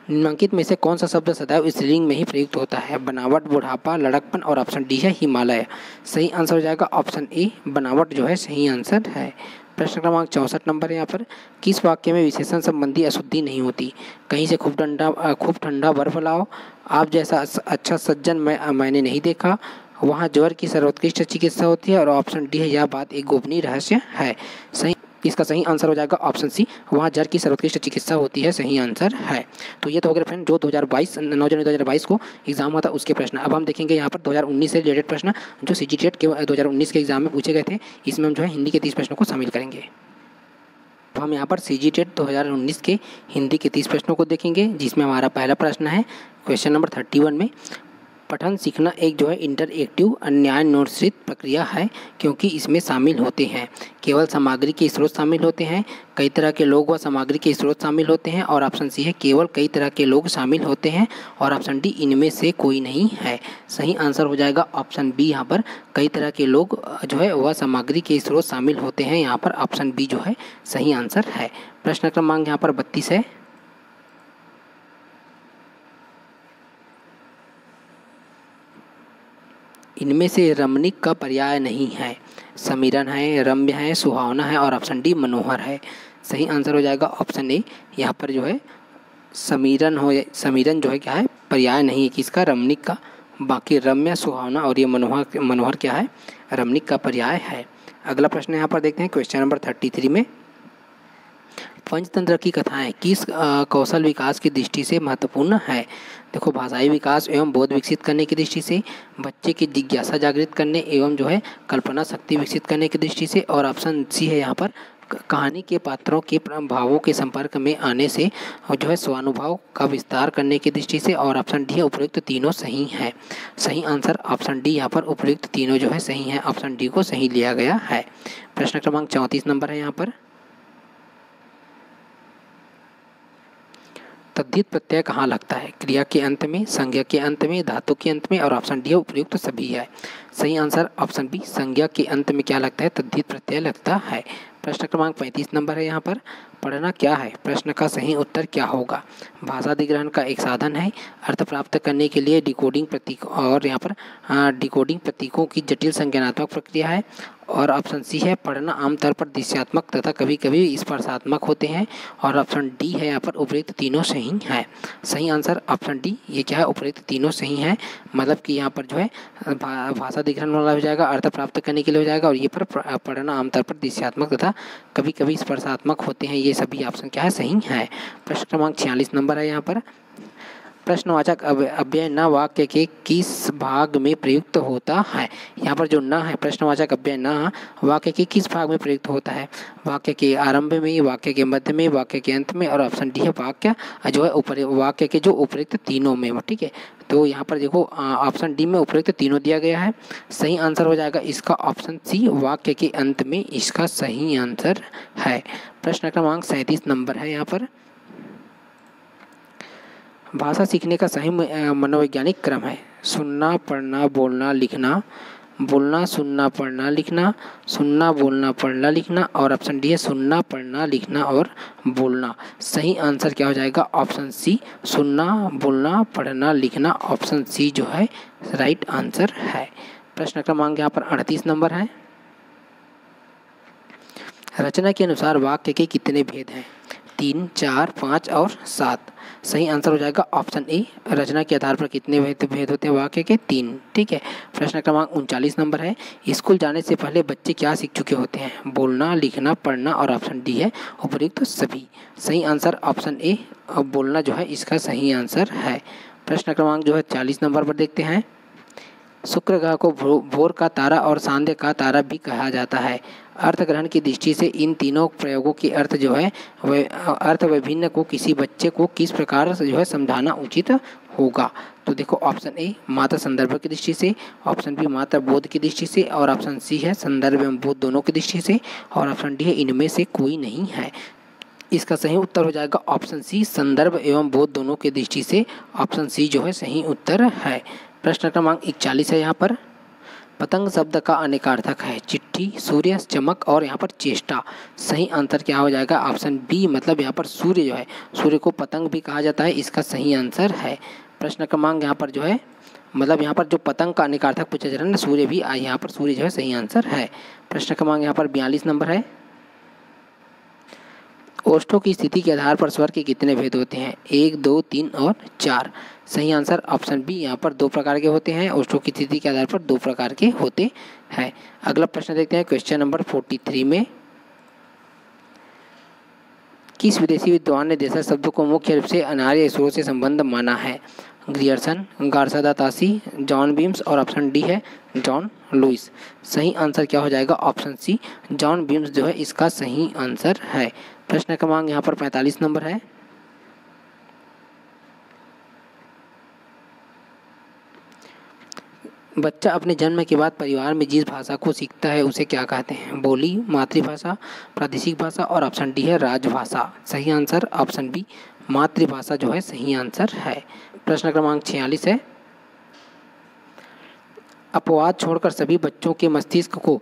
S1: निम्नांकित में से कौन सा शब्द सदैव स्त्रीलिंग में ही प्रयुक्त होता है? बनावट, बुढ़ापा, लड़कपन, और ऑप्शन डी है हिमालय। सही आंसर हो जाएगा ऑप्शन ए, बनावट जो है सही आंसर है। प्रश्न क्रमांक 64 नंबर है यहाँ पर। किस वाक्य में विशेषण संबंधी अशुद्धि नहीं होती? कहीं से खूब ठंडा बर्फ लाओ, आप जैसा अच्छा सज्जन मैंने नहीं देखा, वहाँ ज्वर की सर्वोत्कृष्ट चिकित्सा होती है, और ऑप्शन डी है यह बात एक गोपनीय रहस्य है। सही इसका सही आंसर हो जाएगा ऑप्शन सी, वहाँ जर की सर्वोत्कृष्ट चिकित्सा होती है। सही आंसर है। तो ये तो हो गया फ्रेंड जो 9 जनवरी 2022 को एग्जाम हुआ था उसके प्रश्न। अब हम देखेंगे यहाँ पर 2019 से रिलेटेड प्रश्न जो सीजीटेट के 2019 के एग्जाम में पूछे गए थे। इसमें हम जो है हिंदी के 30 प्रश्नों को शामिल करेंगे। तो हम यहाँ पर सीजीटेट 2019 के हिंदी के 30 प्रश्नों को देखेंगे, जिसमें हमारा पहला प्रश्न है क्वेश्चन नंबर 31 में। पठन सीखना एक जो है इंटरएक्टिव अन्यान्योन्मुख प्रक्रिया है, क्योंकि इसमें शामिल होते हैं केवल सामग्री के स्रोत शामिल होते हैं, कई तरह के लोग व सामग्री के स्रोत शामिल होते हैं, और ऑप्शन सी है केवल कई तरह के लोग शामिल होते हैं, और ऑप्शन डी इनमें से कोई नहीं है। सही आंसर हो जाएगा ऑप्शन बी, यहाँ पर कई तरह के लोग जो है वह सामग्री के स्रोत शामिल होते हैं। यहाँ पर ऑप्शन बी जो है सही आंसर है। प्रश्न क्रमांक यहाँ पर 32 है। इनमें से रमणीक का पर्याय नहीं है। समीरन है, रम्य है, सुहावना है, और ऑप्शन डी मनोहर है। सही आंसर हो जाएगा ऑप्शन ए, यहाँ पर जो है समीरन जो है क्या है, पर्याय नहीं है किसका, रमणीक का। बाकी रम्य, सुहावना और ये मनोहर क्या है, रमणीक का पर्याय है। अगला प्रश्न यहाँ पर देखते हैं क्वेश्चन नंबर 33 में। पंचतंत्र की कथाएं किस कौशल विकास की दृष्टि से महत्वपूर्ण है? देखो, भाषाई विकास एवं बोध विकसित करने की दृष्टि से, बच्चे की जिज्ञासा जागृत करने एवं जो है कल्पना शक्ति विकसित करने की दृष्टि से, और ऑप्शन सी है यहाँ पर कहानी के पात्रों के भावों के संपर्क में आने से और जो है स्वानुभव का विस्तार करने की दृष्टि से, और ऑप्शन डी है उपयुक्त तीनों सही है। सही आंसर ऑप्शन डी, यहाँ पर उपयुक्त तीनों जो है सही है, ऑप्शन डी को सही लिया गया है। प्रश्न क्रमांक 34 नंबर है यहाँ पर। तद्धित प्रत्यय कहाँ लगता है? क्रिया के अंत में, संज्ञा के अंत में, धातु के अंत में, और ऑप्शन डी उपयुक्त सभी है। सही आंसर ऑप्शन बी, संज्ञा के अंत में क्या लगता है, तद्धित प्रत्यय लगता है। प्रश्न क्रमांक 35 नंबर है यहाँ पर। पढ़ना क्या है? प्रश्न का सही उत्तर क्या होगा? भाषा अधिग्रहण का एक साधन है, अर्थ प्राप्त करने के लिए डिकोडिंग प्रतीक, और यहाँ पर डिकोडिंग प्रतीकों की जटिल संज्ञानात्मक प्रक्रिया है, और ऑप्शन सी है पढ़ना आमतौर पर दृश्यात्मक तथा कभी कभी स्पर्शात्मक होते हैं, और ऑप्शन डी है यहाँ पर उपयुक्त तीनों सही है। सही आंसर ऑप्शन डी, ये क्या है, उपयुक्त तीनों सही है। मतलब कि यहाँ पर जो है भाषा अधिग्रहण वाला हो जाएगा, अर्थ प्राप्त करने के लिए हो जाएगा, और ये पर पढ़ना आमतौर पर दृश्यात्मक तथा कभी कभी स्पर्शात्मक होते हैं, ये सभी ऑप्शन क्या है, सही है। प्रश्न क्रमांक 46 नंबर है यहाँ पर। प्रश्नवाचक अव्यय न वाक्य के किस भाग में प्रयुक्त होता है? यहाँ पर जो न है, प्रश्नवाचक अव्यय न वाक्य के किस भाग में प्रयुक्त होता है? वाक्य के आरंभ में, वाक्य के मध्य में, वाक्य के अंत में, और ऑप्शन डी है वाक्य जो है वाक्य के जो उपयुक्त तीनों में। ठीक है, तो यहाँ पर देखो ऑप्शन डी में उपयुक्त तीनों दिया गया है। सही आंसर हो जाएगा इसका ऑप्शन सी, वाक्य के अंत में इसका सही आंसर है। प्रश्न क्रमांक 37 नंबर है यहाँ पर। भाषा सीखने का सही मनोवैज्ञानिक क्रम है। सुनना, पढ़ना, बोलना, लिखना, बोलना, सुनना, पढ़ना, लिखना, सुनना, बोलना, पढ़ना, लिखना, और ऑप्शन डी है सुनना, पढ़ना, लिखना और बोलना। सही आंसर क्या हो जाएगा? ऑप्शन सी, सुनना, बोलना, पढ़ना, लिखना, ऑप्शन सी जो है राइट आंसर है। प्रश्न क्रमांक यहाँ पर 38 नंबर है। रचना के अनुसार वाक्य के कितने भेद हैं? 3, 4, 5 और 7। सही आंसर हो जाएगा ऑप्शन ए, रचना के आधार पर कितने भेद होते हैं वाक्य के? 3। ठीक है, प्रश्न क्रमांक 39 नंबर है। स्कूल जाने से पहले बच्चे क्या सीख चुके होते हैं? बोलना, लिखना, पढ़ना, और ऑप्शन डी है उपयुक्त सभी। सही आंसर ऑप्शन ए, बोलना जो है इसका सही आंसर है। प्रश्न क्रमांक जो है 40 नंबर पर देखते हैं। शुक्र ग्रह को भोर का तारा और सांध्य का तारा भी कहा जाता है। अर्थ ग्रहण की दृष्टि से इन तीनों प्रयोगों के अर्थ जो है अर्थ विभिन्न को किसी बच्चे को किस प्रकार से जो है समझाना उचित होगा? तो देखो ऑप्शन ए मात्र संदर्भ की दृष्टि से, ऑप्शन बी मात्र बोध की दृष्टि से, और ऑप्शन सी है संदर्भ एवं बोध दोनों की दृष्टि से, और ऑप्शन डी है इनमें से कोई नहीं है। इसका सही उत्तर हो जाएगा ऑप्शन सी, संदर्भ एवं बोध दोनों की दृष्टि से। ऑप्शन सी जो है सही उत्तर है। प्रश्न क्रमांक 41 है यहाँ पर। पतंग शब्द का अनेकार्थक है चिट्ठी, सूर्य, चमक और यहाँ पर चेष्टा। सही आंसर क्या हो जाएगा? ऑप्शन बी, मतलब यहाँ पर सूर्य जो है, सूर्य को पतंग भी कहा जाता है, इसका सही आंसर है। प्रश्न क्रमांक यहाँ पर जो है, मतलब यहाँ पर जो पतंग का अनेकार्थक पूछा जा रहा है ना, सूर्य भी यहाँ पर सूर्य जो है सही आंसर है। प्रश्न क्रमांक यहाँ पर 42 नंबर है। ओष्ठों की स्थिति के आधार पर स्वर के कितने भेद होते हैं? 1, 2, 3 और 4। सही आंसर ऑप्शन बी, यहाँ पर 2 प्रकार के होते हैं। ओष्ठों की स्थिति के आधार पर 2 प्रकार के होते हैं। अगला प्रश्न देखते हैं क्वेश्चन नंबर 43 में। किस विदेशी विद्वान ने देशज शब्दों को मुख्य रूप से अनार्य स्वरों से संबंध माना है? ग्रियर्सन, गार्सदा तासी, जॉन बीम्स, और ऑप्शन डी है जॉन लुइस। सही आंसर क्या हो जाएगा? ऑप्शन सी, जॉन बीम्स जो है इसका सही आंसर है। प्रश्न क्रमांक यहाँ पर 45 नंबर है। बच्चा अपने जन्म के बाद परिवार में जिस भाषा को सीखता है उसे क्या कहते हैं? बोली, मातृभाषा, प्रादेशिक भाषा और ऑप्शन डी है राजभाषा। सही आंसर ऑप्शन बी मातृभाषा जो है सही आंसर है। प्रश्न क्रमांक 46 है, अपवाद छोड़कर सभी बच्चों के मस्तिष्क को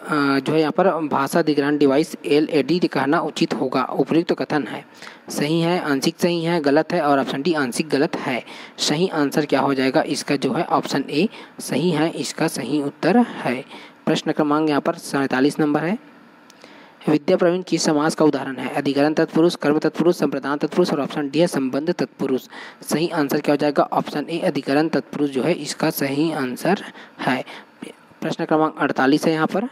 S1: जो है यहाँ पर भाषा अधिग्रहण डिवाइस एलएडी कहना उचित होगा। उपयुक्त कथन है। सही है, आंशिक सही है, गलत है और ऑप्शन डी आंशिक गलत है। सही आंसर क्या हो जाएगा इसका जो है ऑप्शन ए सही है, इसका सही उत्तर है। प्रश्न क्रमांक यहाँ पर 47 नंबर है, विद्या प्रवीण किस समास का उदाहरण है? अधिकरण तत्पुरुष, कर्म तत्पुरुष, संप्रदान तत्पुरुष और ऑप्शन डी है संबंध तत्पुरुष। सही आंसर क्या हो जाएगा ऑप्शन ए अधिकरण तत्पुरुष जो है इसका सही आंसर है। प्रश्न क्रमांक 48 है यहाँ पर,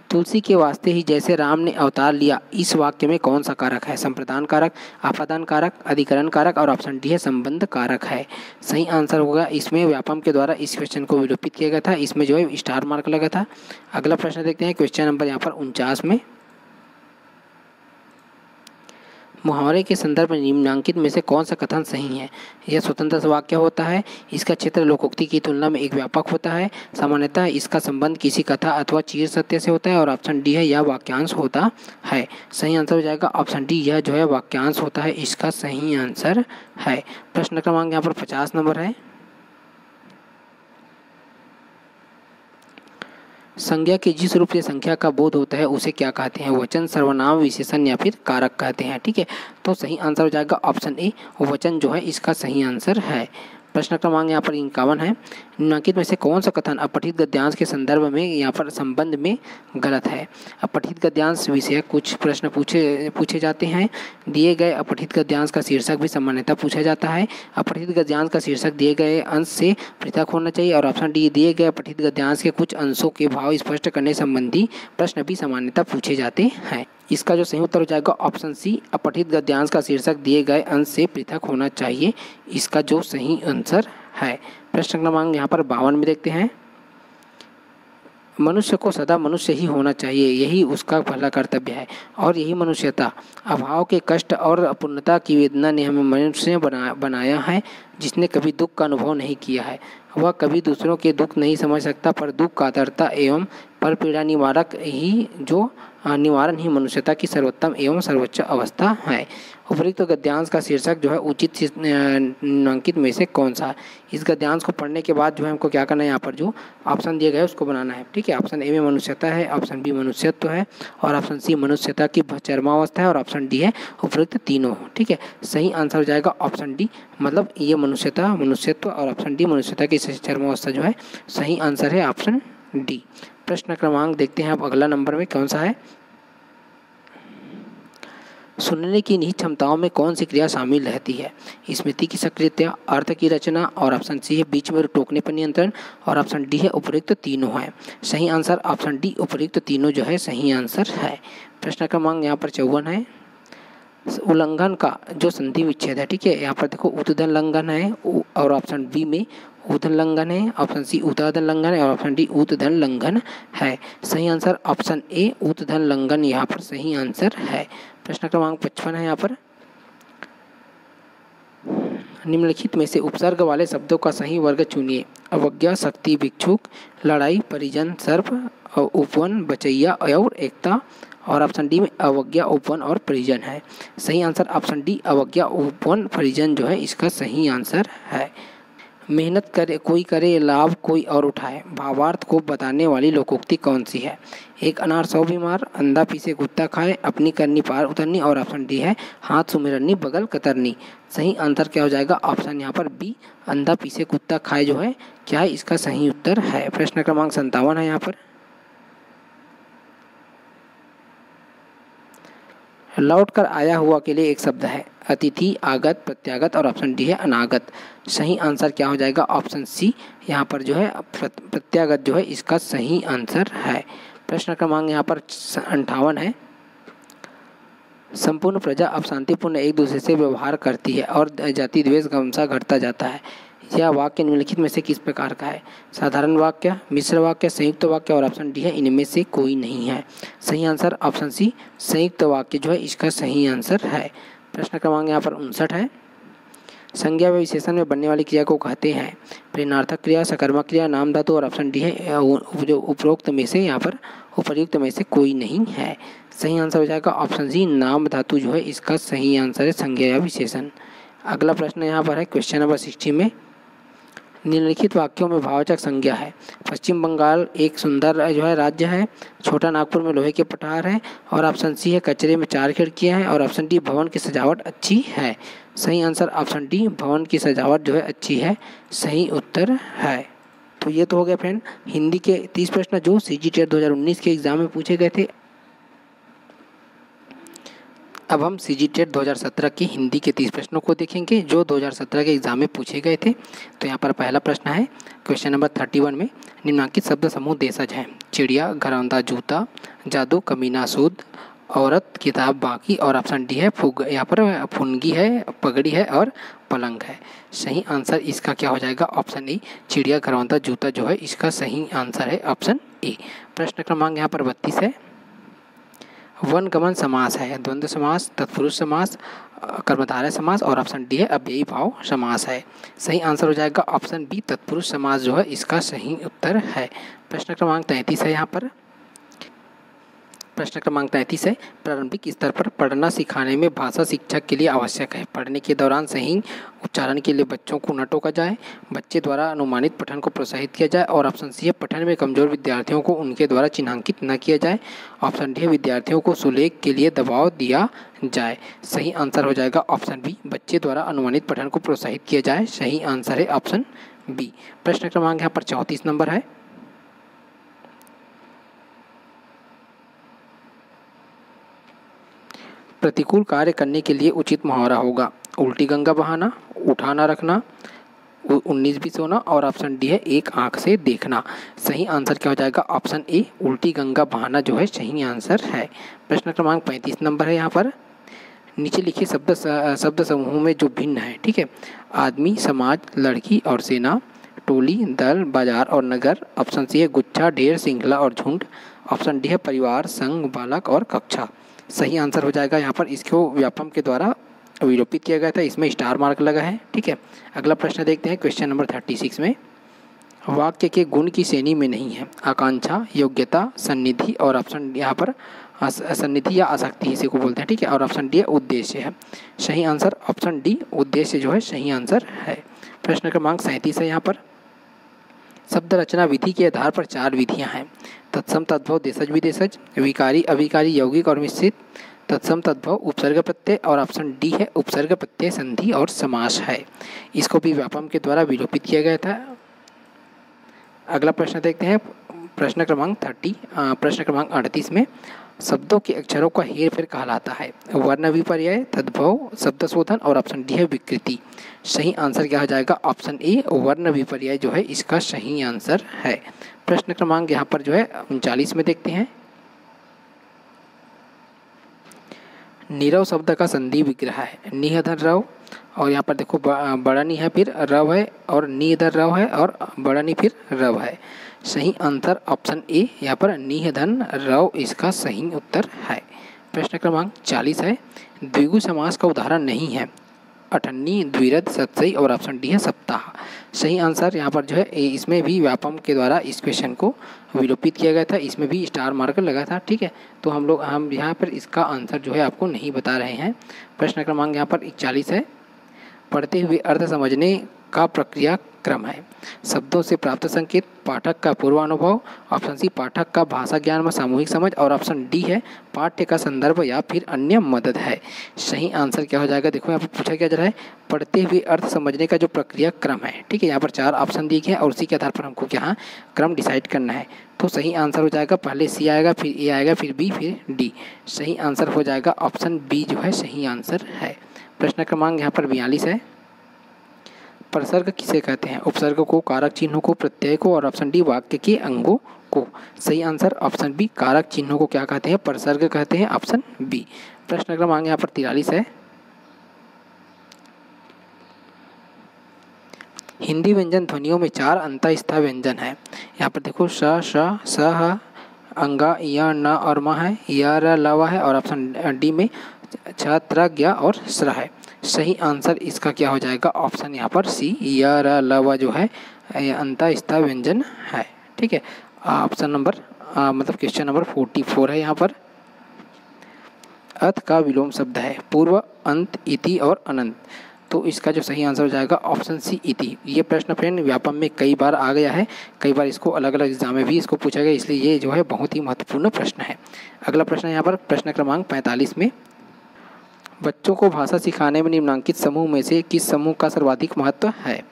S1: तुलसी के वास्ते ही जैसे राम ने अवतार लिया, इस वाक्य में कौन सा कारक है? संप्रदान कारक, आपादान कारक, अधिकरण कारक और ऑप्शन डी है संबंध कारक है। सही आंसर होगा इसमें व्यापम के द्वारा इस क्वेश्चन को विलोपित किया गया था, इसमें जो है स्टार मार्क लगा था। अगला प्रश्न देखते हैं, क्वेश्चन नंबर यहाँ पर 49 में, मुहावरे के संदर्भ में निम्नलिखित में से कौन सा कथन सही है? यह स्वतंत्र वाक्य होता है, इसका क्षेत्र लोकोक्ति की तुलना में एक व्यापक होता है, सामान्यतः इसका संबंध किसी कथा अथवा चीर सत्य से होता है और ऑप्शन डी है यह वाक्यांश होता है। सही आंसर हो जाएगा ऑप्शन डी यह जो है वाक्यांश होता है, इसका सही आंसर है। प्रश्न क्रमांक यहाँ पर 50 नंबर है, संज्ञा के जिस रूप से संख्या का बोध होता है उसे क्या कहते हैं? वचन, सर्वनाम, विशेषण या फिर कारक कहते हैं। ठीक है, तो सही आंसर हो जाएगा ऑप्शन ए वचन जो है इसका सही आंसर है। प्रश्न क्रमांक यहाँ पर 51 है, निम्नलिखित में से कौन सा कथन अपठित गद्यांश के संदर्भ में यहाँ पर संबंध में गलत है? अपठित गद्यांश विषय कुछ प्रश्न पूछे जाते हैं, दिए गए अपठित गद्यांश का शीर्षक भी सामान्यतः पूछा जाता है, अपठित गद्यांश का शीर्षक दिए गए अंश से पृथक होना चाहिए और ऑप्शन डी दिए गए अपठित गद्यांश के कुछ अंशों के भाव स्पष्ट करने संबंधी प्रश्न भी सामान्यतः पूछे जाते हैं। इसका जो सही उत्तर हो जाएगा ऑप्शन सी अपठित गद्यांश का शीर्षक दिए गए अंश से पृथक होना चाहिए, इसका जो सही आंसर है। प्रश्न क्रमांक यहाँ पर 52 में देखते हैं, मनुष्य को सदा मनुष्य ही होना चाहिए, यही उसका पहला कर्तव्य है और यही मनुष्यता। अभाव के कष्ट और अपूर्णता की वेदना ने हमें मनुष्य बनाया है। जिसने कभी दुख का अनुभव नहीं किया है वह कभी दूसरों के दुख नहीं समझ सकता, पर दुख कातरता एवं पर पीड़ा निवारण ही मनुष्यता की सर्वोत्तम एवं सर्वोच्च अवस्था है। उपयुक्त गद्यांश का शीर्षक जो है उचित निम्नलिखित में से कौन सा है? इस गद्यांश को पढ़ने के बाद जो है हमको क्या करना है, यहाँ पर जो ऑप्शन दिए गए उसको बनाना है। ठीक है, ऑप्शन ए में मनुष्यता है, ऑप्शन बी मनुष्यत्व है और ऑप्शन सी मनुष्यता की चरमावस्था है और ऑप्शन डी है उपयुक्त तीनों। ठीक है, सही आंसर हो जाएगा ऑप्शन डी, मतलब ये मनुष्यता, मनुष्यत्व और ऑप्शन डी मनुष्यता की चरमावस्था जो है सही आंसर है ऑप्शन डी। प्रश्न क्रमांक देखते हैं अब अगला नंबर में कौन सा है, सुनने की निहित क्षमताओं में कौन सी क्रिया शामिल रहती है? स्मृति की सक्रियता, अर्थ की रचना और ऑप्शन सी है बीच में टोकने पर नियंत्रण और ऑप्शन डी है उपयुक्त तीनों है। सही आंसर ऑप्शन डी उपयुक्त तीनों जो है सही आंसर है। प्रश्न क्रमांक यहाँ पर 54 है, उल्लंघन का जो संधि विच्छेद है। ठीक है, यहाँ पर देखो उद्दंड लंघन है और ऑप्शन बी में उद्दंड लंघन है, ऑप्शन सी उद्दंड लंघन है और ऑप्शन डी उद्दंड लंघन है। सही आंसर ऑप्शन ए उद्दंड लंघन यहाँ पर सही आंसर है। प्रश्न क्रमांक 55 है, यहाँ पर निम्नलिखित में से उपसर्ग वाले शब्दों का सही वर्ग चुनिए। अवज्ञा, शक्ति, भिक्षुक, लड़ाई, परिजन, सर्प, उपवन, बचैया और एकता और ऑप्शन डी में अवज्ञा, उपवन और परिजन है। सही आंसर ऑप्शन डी अवज्ञा, उपवन, परिजन जो है इसका सही आंसर है। मेहनत करे कोई करे लाभ कोई और उठाए, भावार्थ को बताने वाली लोकोक्ति कौन सी है? एक अनार 100 बीमार, अंधा पीसे कुत्ता खाए, अपनी करनी पार उतरनी और ऑप्शन डी है हाथ सुमिरनी बगल कतरनी। सही आंसर क्या हो जाएगा ऑप्शन यहाँ पर बी अंधा पीसे कुत्ता खाए जो है क्या है इसका सही उत्तर है। प्रश्न क्रमांक 57 है, यहाँ पर लौट कर आया हुआ के लिए एक शब्द है, अतिथि, आगत, प्रत्यागत और ऑप्शन डी है अनागत। सही आंसर क्या हो जाएगा ऑप्शन सी यहाँ पर जो है प्रत्यागत जो है इसका सही आंसर है। प्रश्न क्रमांक यहाँ पर 58 है, संपूर्ण प्रजा अब शांतिपूर्ण एक दूसरे से व्यवहार करती है और जाति द्वेष क्रमशः घटता जाता है। यह वाक्य निम्नलिखित में से किस प्रकार का है? साधारण वाक्य, मिश्र वाक्य, संयुक्त वाक्य और ऑप्शन डी है इनमें से कोई नहीं है। सही आंसर ऑप्शन सी संयुक्त वाक्य जो है इसका सही आंसर है। प्रश्न क्रमांक यहाँ पर 59 है, संज्ञा व विशेषण में बनने वाली क्रिया को कहते हैं प्रेरणार्थक क्रिया, सकर्मक क्रिया, नाम धातु। और ऑप्शन डी है जो उपरोक्त में से यहाँ पर उपर्युक्त में से कोई नहीं है। सही आंसर हो जाएगा ऑप्शन सी, नाम धातु जो है इसका सही आंसर है संज्ञा या विशेषण। अगला प्रश्न यहाँ पर है क्वेश्चन नंबर 60 में, निम्नलिखित वाक्यों में भाववाचक संज्ञा है। पश्चिम बंगाल एक सुंदर जो है राज्य है, छोटा नागपुर में लोहे के पठार है। और ऑप्शन सी है कचरे में 4 खिड़कियां हैं। और ऑप्शन डी भवन की सजावट अच्छी है। सही आंसर ऑप्शन डी, भवन की सजावट जो है अच्छी है, सही उत्तर है। तो ये तो हो गया फ्रेंड हिंदी के 30 प्रश्न जो CGTET 2019 के एग्जाम में पूछे गए थे। अब हम CGTET 2017 की हिंदी के 30 प्रश्नों को देखेंगे जो 2017 के एग्जाम में पूछे गए थे। तो यहाँ पर पहला प्रश्न है क्वेश्चन नंबर 31 में, निम्नलिखित शब्द समूह देशज हैं। चिड़िया, घरौंदा, जूता, जादू, कमीना, सूद, औरत, किताब, बाकी। और ऑप्शन डी है यहाँ पर फुनगी है, पगड़ी है और पलंग है। सही आंसर इसका क्या हो जाएगा ऑप्शन ए, चिड़िया, घरौंदा, जूता जो है इसका सही आंसर है ऑप्शन ए। प्रश्न क्रमांक यहाँ पर 32 है, वनगमन समास है, द्वंद्व समास, तत्पुरुष समास, कर्मधारय समास। और ऑप्शन डी है अव्ययी भाव समास है। सही आंसर हो जाएगा ऑप्शन बी, तत्पुरुष समास जो है इसका सही उत्तर है। प्रश्न क्रमांक 33 है यहाँ पर, प्रश्न क्रमांक 33 है, प्रारंभिक स्तर पर पढ़ना सिखाने में भाषा शिक्षक के लिए आवश्यक है। पढ़ने के दौरान सही उच्चारण के लिए बच्चों को न टोका जाए, बच्चे द्वारा अनुमानित पठन को प्रोत्साहित किया जाए। और ऑप्शन सी है पठन में कमजोर विद्यार्थियों को उनके द्वारा चिन्हांकित न किया जाए। ऑप्शन डी है विद्यार्थियों को सुलेख के लिए दबाव दिया जाए। सही आंसर हो जाएगा ऑप्शन बी, बच्चे द्वारा अनुमानित पठन को प्रोत्साहित किया जाए। सही आंसर है ऑप्शन बी। प्रश्न क्रमांक यहाँ पर 34 नंबर है, प्रतिकूल कार्य करने के लिए उचित मुहावरा होगा। उल्टी गंगा बहाना, उठाना रखना, 19 सोना। और ऑप्शन डी है एक आंख से देखना। सही आंसर क्या हो जाएगा ऑप्शन ए, उल्टी गंगा बहाना जो है सही आंसर है। प्रश्न क्रमांक 35 नंबर है यहाँ पर, नीचे लिखे शब्द समूह में जो भिन्न है, ठीक है, आदमी, समाज, लड़की और सेना, टोली, दल, बाजार और नगर। ऑप्शन सी है गुच्छा, ढेर, श्रृंखला और झुंड। ऑप्शन डी है परिवार, संघ, बालक और कक्षा। सही आंसर हो जाएगा यहाँ पर, इसको व्यापम के द्वारा विलोपित किया गया था, इसमें स्टार मार्क लगा है, ठीक है। अगला प्रश्न देखते हैं क्वेश्चन नंबर 36 में, वाक्य के गुण की श्रेणी में नहीं है। आकांक्षा, योग्यता, सन्निधि। और ऑप्शन यहाँ पर सन्निधि या आसक्ति इसी को बोलते हैं, ठीक है। और ऑप्शन डी उद्देश्य है। सही आंसर ऑप्शन डी, उद्देश्य जो है सही आंसर है। प्रश्न क्रमांक 37 है यहाँ पर, शब्द रचना विधि के आधार पर 4 विधियां हैं। तत्सम, तद्भव, देशज, विदेशज, विकारी, अविकारी, यौगिक और मिश्रित। तत्सम, तद्भव, उपसर्ग प्रत्यय। और ऑप्शन डी है उपसर्ग प्रत्यय, संधि और समास है। इसको भी व्यापम के द्वारा विलोपित किया गया था। अगला प्रश्न देखते हैं प्रश्न क्रमांक 38 में, शब्दों के अक्षरों का हेर फेर कहलाता है। वर्ण विपर्यय, तद्भव, शब्द शोधन। और ऑप्शन डी है विकृति। सही आंसर क्या हो जाएगा ऑप्शन ए, वर्ण विपर्यय जो है इसका सही आंसर है। प्रश्न क्रमांक यहाँ पर जो है 39 में देखते हैं, नीरव शब्द का संधि विग्रह है। नी इधर रव और यहाँ पर देखो बड़ा नी है फिर रव है, और नी इधर रव है और बड़ा नी फिर रव है। सही आंसर ऑप्शन ए, यहाँ पर नी धन रव इसका सही उत्तर है। प्रश्न क्रमांक 40 है, द्विगु समास का उदाहरण नहीं है। अठन्नी, द्विरथ, सतसई। और ऑप्शन डी है सप्ताह। सही आंसर यहाँ पर जो है इसमें भी व्यापम के द्वारा इस क्वेश्चन को विलोपित किया गया था, इसमें भी स्टार मार्कर लगा था, ठीक है। तो हम यहाँ पर इसका आंसर जो है आपको नहीं बता रहे हैं। प्रश्न क्रमांक यहाँ पर 41 है, पढ़ते हुए अर्थ समझने का प्रक्रिया क्रम है। शब्दों से प्राप्त संकेत, पाठक का पूर्वानुभव। ऑप्शन सी पाठक का भाषा ज्ञान में सामूहिक समझ। और ऑप्शन डी है पाठ्य का संदर्भ या फिर अन्य मदद है। सही आंसर क्या हो जाएगा, देखो यहाँ पर पूछा क्या जा रहा है, पढ़ते हुए अर्थ समझने का जो प्रक्रिया क्रम है, ठीक है। यहाँ पर 4 ऑप्शन दिए गए हैं और उसी के आधार पर हमको क्या क्रम डिसाइड करना है। तो सही आंसर हो जाएगा, पहले सी आएगा, फिर ए आएगा, फिर बी, फिर डी। सही आंसर हो जाएगा ऑप्शन बी जो है सही आंसर है। प्रश्न क्रमांक यहाँ पर 42 है, प्रसर्ग किसे कहते हैं। उपसर्ग को, कारक चिन्हों को, प्रत्यय को। और ऑप्शन डी वाक्य के अंगों को। सही आंसर ऑप्शन बी, कारक चिन्हों को क्या कहते हैं, प्रसर्ग कहते हैं, ऑप्शन बी। प्रश्न क्रमांक यहाँ पर 43 है, हिंदी व्यंजन ध्वनियों में 4 अंतःस्थ व्यंजन है। यहाँ पर देखो श, श, स, ह, अंगा, य, न और म है, य, र, ल, व है। और ऑप्शन डी में छ, त्र, ज्ञ और स्र है। सही आंसर इसका क्या हो जाएगा, ऑप्शन यहाँ पर सी, य र ल व जो है अंतःस्थ व्यंजन है। ठीक है, ऑप्शन नंबर मतलब क्वेश्चन नंबर 44 है। यहाँ पर अथ का विलोम शब्द है, पूर्व, अंत, इति और अनंत, तो इसका जो सही आंसर हो जाएगा ऑप्शन सी इति। ये प्रश्न फ्रेंड व्यापम में कई बार आ गया है, कई बार इसको अलग अलग एग्जाम में भी इसको पूछा गया, इसलिए ये जो है बहुत ही महत्वपूर्ण प्रश्न है। अगला प्रश्न यहाँ पर प्रश्न क्रमांक 45 में, बच्चों को भाषा सिखाने में निम्नलिखित समूह में से किस समूह का सर्वाधिक महत्व है।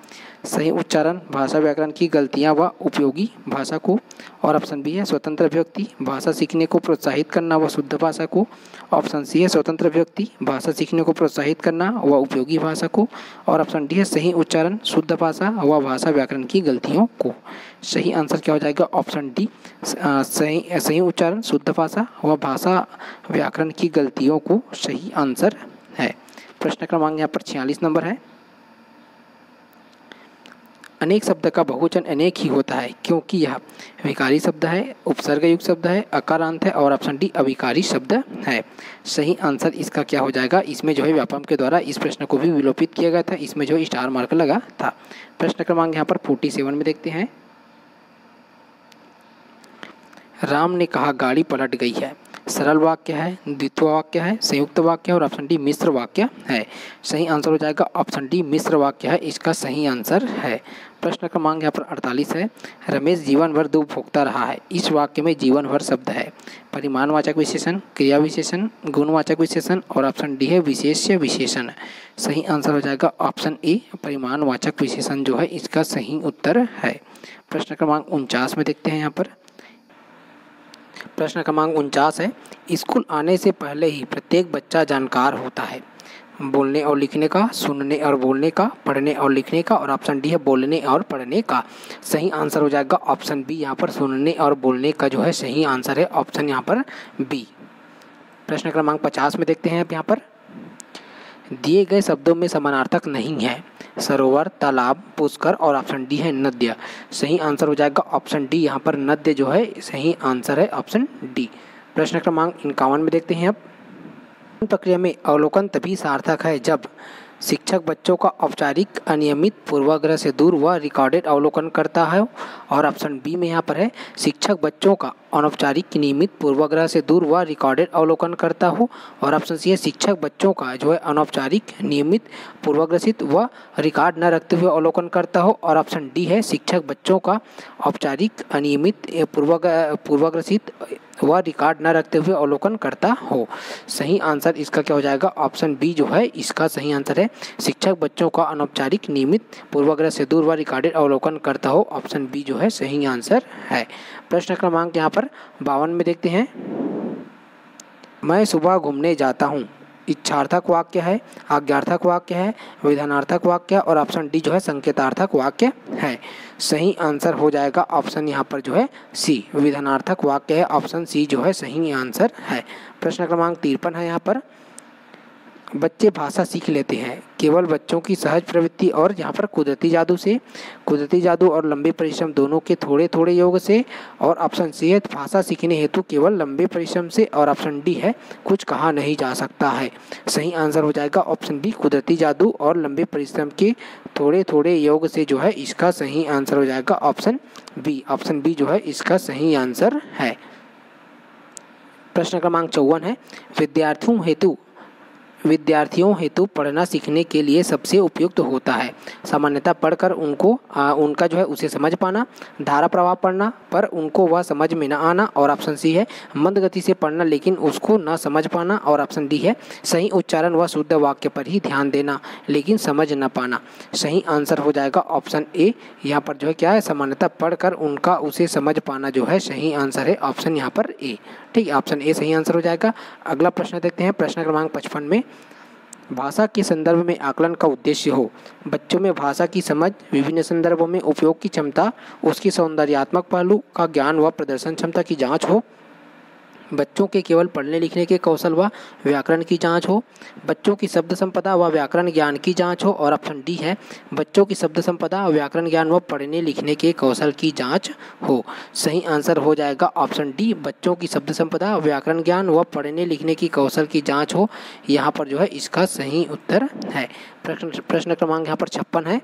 S1: सही उच्चारण, भाषा व्याकरण की गलतियाँ व उपयोगी भाषा को, और ऑप्शन बी है स्वतंत्र अभिव्यक्ति, भाषा सीखने को प्रोत्साहित करना व शुद्ध भाषा को, ऑप्शन सी है स्वतंत्र अभिव्यक्ति, भाषा सीखने को प्रोत्साहित करना व उपयोगी भाषा को, और ऑप्शन डी है सही उच्चारण, शुद्ध भाषा व भाषा व्याकरण की गलतियों को। सही आंसर क्या हो जाएगा, ऑप्शन डी, सही उच्चारण, शुद्ध भाषा व भाषा व्याकरण की गलतियों को सही आंसर है। प्रश्न क्रमांक यहाँ पर 46 नंबर है, अनेक शब्द का बहुवचन अनेक ही होता है क्योंकि यह विकारी शब्द है, उपसर्ग युक्त शब्द है, अकारांत है, और ऑप्शन डी अविकारी शब्द है। सही आंसर इसका क्या हो जाएगा, इसमें जो है व्यापम के द्वारा इस प्रश्न को भी विलोपित किया गया था, इसमें जो स्टार मार्क लगा था। प्रश्न क्रमांक यहाँ पर 47 में देखते हैं, राम ने कहा गाड़ी पलट गई है, सरल वाक्य है, द्वित्व वाक्य है, संयुक्त वाक्य है, और ऑप्शन डी मिश्र वाक्य है। सही आंसर हो जाएगा ऑप्शन डी मिश्र वाक्य है, इसका सही आंसर है। प्रश्न क्रमांक यहाँ पर 48 है, रमेश जीवन भर दुख भोगता रहा है, इस वाक्य में जीवन भर शब्द है, परिमाणवाचक विशेषण, क्रिया विशेषण, गुणवाचक विशेषण, और ऑप्शन डी है विशेष्य विशेषण। सही आंसर हो जाएगा ऑप्शन ए, परिमाणवाचक विशेषण जो है इसका सही उत्तर है। प्रश्न क्रमांक 49 में देखते हैं यहाँ पर, प्रश्न क्रमांक 49 है, स्कूल आने से पहले ही प्रत्येक बच्चा जानकार होता है, बोलने और लिखने का, सुनने और बोलने का, पढ़ने और लिखने का, और ऑप्शन डी है बोलने और पढ़ने का। सही आंसर हो जाएगा ऑप्शन बी, यहाँ पर सुनने और बोलने का जो है सही आंसर है, ऑप्शन यहाँ पर बी। प्रश्न क्रमांक 50 में देखते हैं, अब यहाँ पर दिए गए शब्दों में समानार्थक नहीं है, सरोवर, तालाब, पुष्कर, और ऑप्शन डी है नद्य। सही आंसर हो जाएगा ऑप्शन डी, यहाँ पर नद्य जो है सही आंसर है, ऑप्शन डी। प्रश्न क्रमांक 51 में देखते हैं, अब प्रक्रिया में अवलोकन तभी सार्थक है जब शिक्षक बच्चों का औपचारिक अनियमित पूर्वाग्रह से दूर व रिकॉर्डेड अवलोकन करता है, और ऑप्शन बी में यहाँ पर है शिक्षक बच्चों का अनौपचारिक नियमित पूर्वाग्रह से दूर व रिकॉर्डेड अवलोकन करता हो, और ऑप्शन सी है शिक्षक बच्चों का जो है अनौपचारिक नियमित पूर्वाग्रसित व रिकॉर्ड न रखते हुए अवलोकन करता हो, और ऑप्शन डी है शिक्षक बच्चों का औपचारिक अनियमित पूर्वाग्रसित व रिकॉर्ड न रखते हुए अवलोकन करता हो। सही आंसर इसका क्या हो जाएगा, ऑप्शन बी जो है इसका सही आंसर है, शिक्षक बच्चों का अनौपचारिक नियमित पूर्वाग्रह से दूर व रिकॉर्डेड अवलोकन करता हो, ऑप्शन बी जो है सही आंसर है। प्रश्न क्रमांक यहाँ पर 52 में देखते हैं, मैं सुबह घूमने जाता हूँ, इच्छार्थक वाक्य है, आज्ञार्थक वाक्य है, विधानार्थक वाक्य, और ऑप्शन डी जो है संकेतार्थक वाक्य है। सही आंसर हो जाएगा ऑप्शन यहाँ पर जो है सी, विधानार्थक वाक्य है, ऑप्शन सी जो है सही आंसर है। प्रश्न क्रमांक 53 है, यहाँ पर बच्चे भाषा सीख लेते हैं केवल बच्चों की सहज प्रवृत्ति और यहाँ पर कुदरती जादू से, कुदरती जादू और लंबे परिश्रम दोनों के थोड़े थोड़े योग से, और ऑप्शन सी है भाषा सीखने हेतु केवल लंबे परिश्रम से, और ऑप्शन डी है कुछ कहा नहीं जा सकता है। सही आंसर हो जाएगा ऑप्शन बी, कुदरती जादू और लंबे परिश्रम के थोड़े थोड़े योग से जो है इसका सही आंसर हो जाएगा ऑप्शन बी, ऑप्शन बी जो है इसका सही आंसर है। प्रश्न क्रमांक 54 है, विद्यार्थियों हेतु पढ़ना सीखने के लिए सबसे उपयुक्त होता है, सामान्यतः पढ़कर उनका जो है उसे समझ पाना, धारा प्रवाह पढ़ना पर उनको वह समझ में न आना, और ऑप्शन सी है मंद गति से पढ़ना लेकिन उसको न समझ पाना, और ऑप्शन डी है सही उच्चारण व शुद्ध वाक्य पर ही ध्यान देना लेकिन समझ न पाना। सही आंसर हो जाएगा ऑप्शन ए, यहाँ पर जो है क्या है सामान्यतः पढ़कर उनका उसे समझ पाना जो है सही आंसर है, ऑप्शन यहाँ पर ए। ठीक है, ऑप्शन ए सही आंसर हो जाएगा। अगला प्रश्न देखते हैं, प्रश्न क्रमांक 55 में, भाषा के संदर्भ में आकलन का उद्देश्य हो, बच्चों में भाषा की समझ, विभिन्न संदर्भों में उपयोग की क्षमता, उसकी सौंदर्यात्मक पहलू का ज्ञान व प्रदर्शन क्षमता की जांच हो, बच्चों के केवल पढ़ने लिखने के कौशल व व्याकरण की जांच हो, बच्चों की शब्द संपदा व व्याकरण ज्ञान की जांच हो, और ऑप्शन डी है बच्चों की शब्द संपदा व्याकरण ज्ञान व पढ़ने लिखने के कौशल की जांच हो। सही आंसर हो जाएगा ऑप्शन डी, बच्चों की शब्द संपदा व्याकरण ज्ञान व पढ़ने लिखने की कौशल की जांच हो, यहाँ पर जो है इसका सही उत्तर है। प्रश्न क्रमांक यहाँ पर 56 है,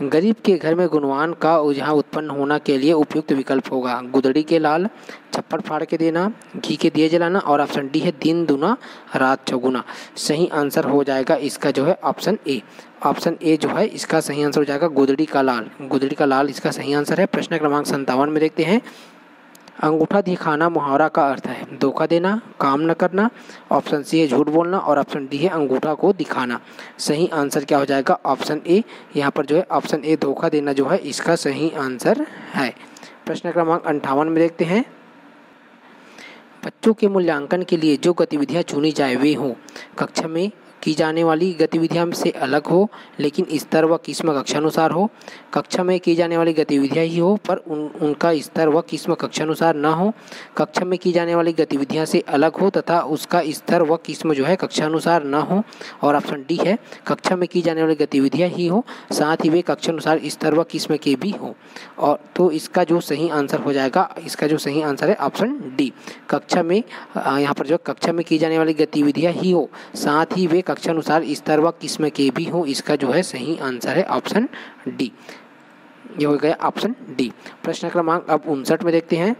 S1: गरीब के घर में गुणवान का यहाँ उत्पन्न होना के लिए उपयुक्त विकल्प होगा, गुदड़ी के लाल, छप्पर फाड़ के देना, घी के दिए जलाना, और ऑप्शन डी है दिन दुना रात चौगुना। सही आंसर हो जाएगा इसका जो है ऑप्शन ए। ऑप्शन ए जो है इसका सही आंसर हो जाएगा गुदड़ी का लाल, गुदड़ी का लाल इसका सही आंसर है। प्रश्न क्रमांक 57 में देखते हैं, अंगूठा दिखाना मुहावरा का अर्थ है धोखा देना, काम न करना, ऑप्शन सी है झूठ बोलना, और ऑप्शन डी है अंगूठा को दिखाना। सही आंसर क्या हो जाएगा ऑप्शन ए, यहाँ पर जो है ऑप्शन ए धोखा देना जो है इसका सही आंसर है। प्रश्न क्रमांक 58 में देखते हैं, बच्चों के मूल्यांकन के लिए जो गतिविधियां चुनी जाए वे हों कक्षा में की जाने वाली गतिविधियां से अलग हो लेकिन स्तर व किस्म कक्षानुसार हो, कक्षा में की जाने वाली गतिविधियां ही हो पर उनका स्तर व किस्म कक्षानुसार न हो, कक्षा में की जाने वाली गतिविधियां से अलग हो तथा उसका स्तर व किस्म जो है कक्षानुसार न हो, और ऑप्शन डी है कक्षा में की जाने वाली गतिविधियां ही हो साथ ही वे कक्षानुसार स्तर व किस्म के भी हो। और तो इसका जो सही आंसर हो जाएगा, इसका जो सही आंसर है ऑप्शन डी, कक्षा में यहाँ पर जो कक्षा में की जाने वाली गतिविधियां ही हो साथ ही वे कक्षा अनुसार स्तर व किस्म के भी हो, इसका जो है सही आंसर है ऑप्शन डी। ये हो गया ऑप्शन डी। प्रश्न क्रमांक अब 59 में देखते हैं,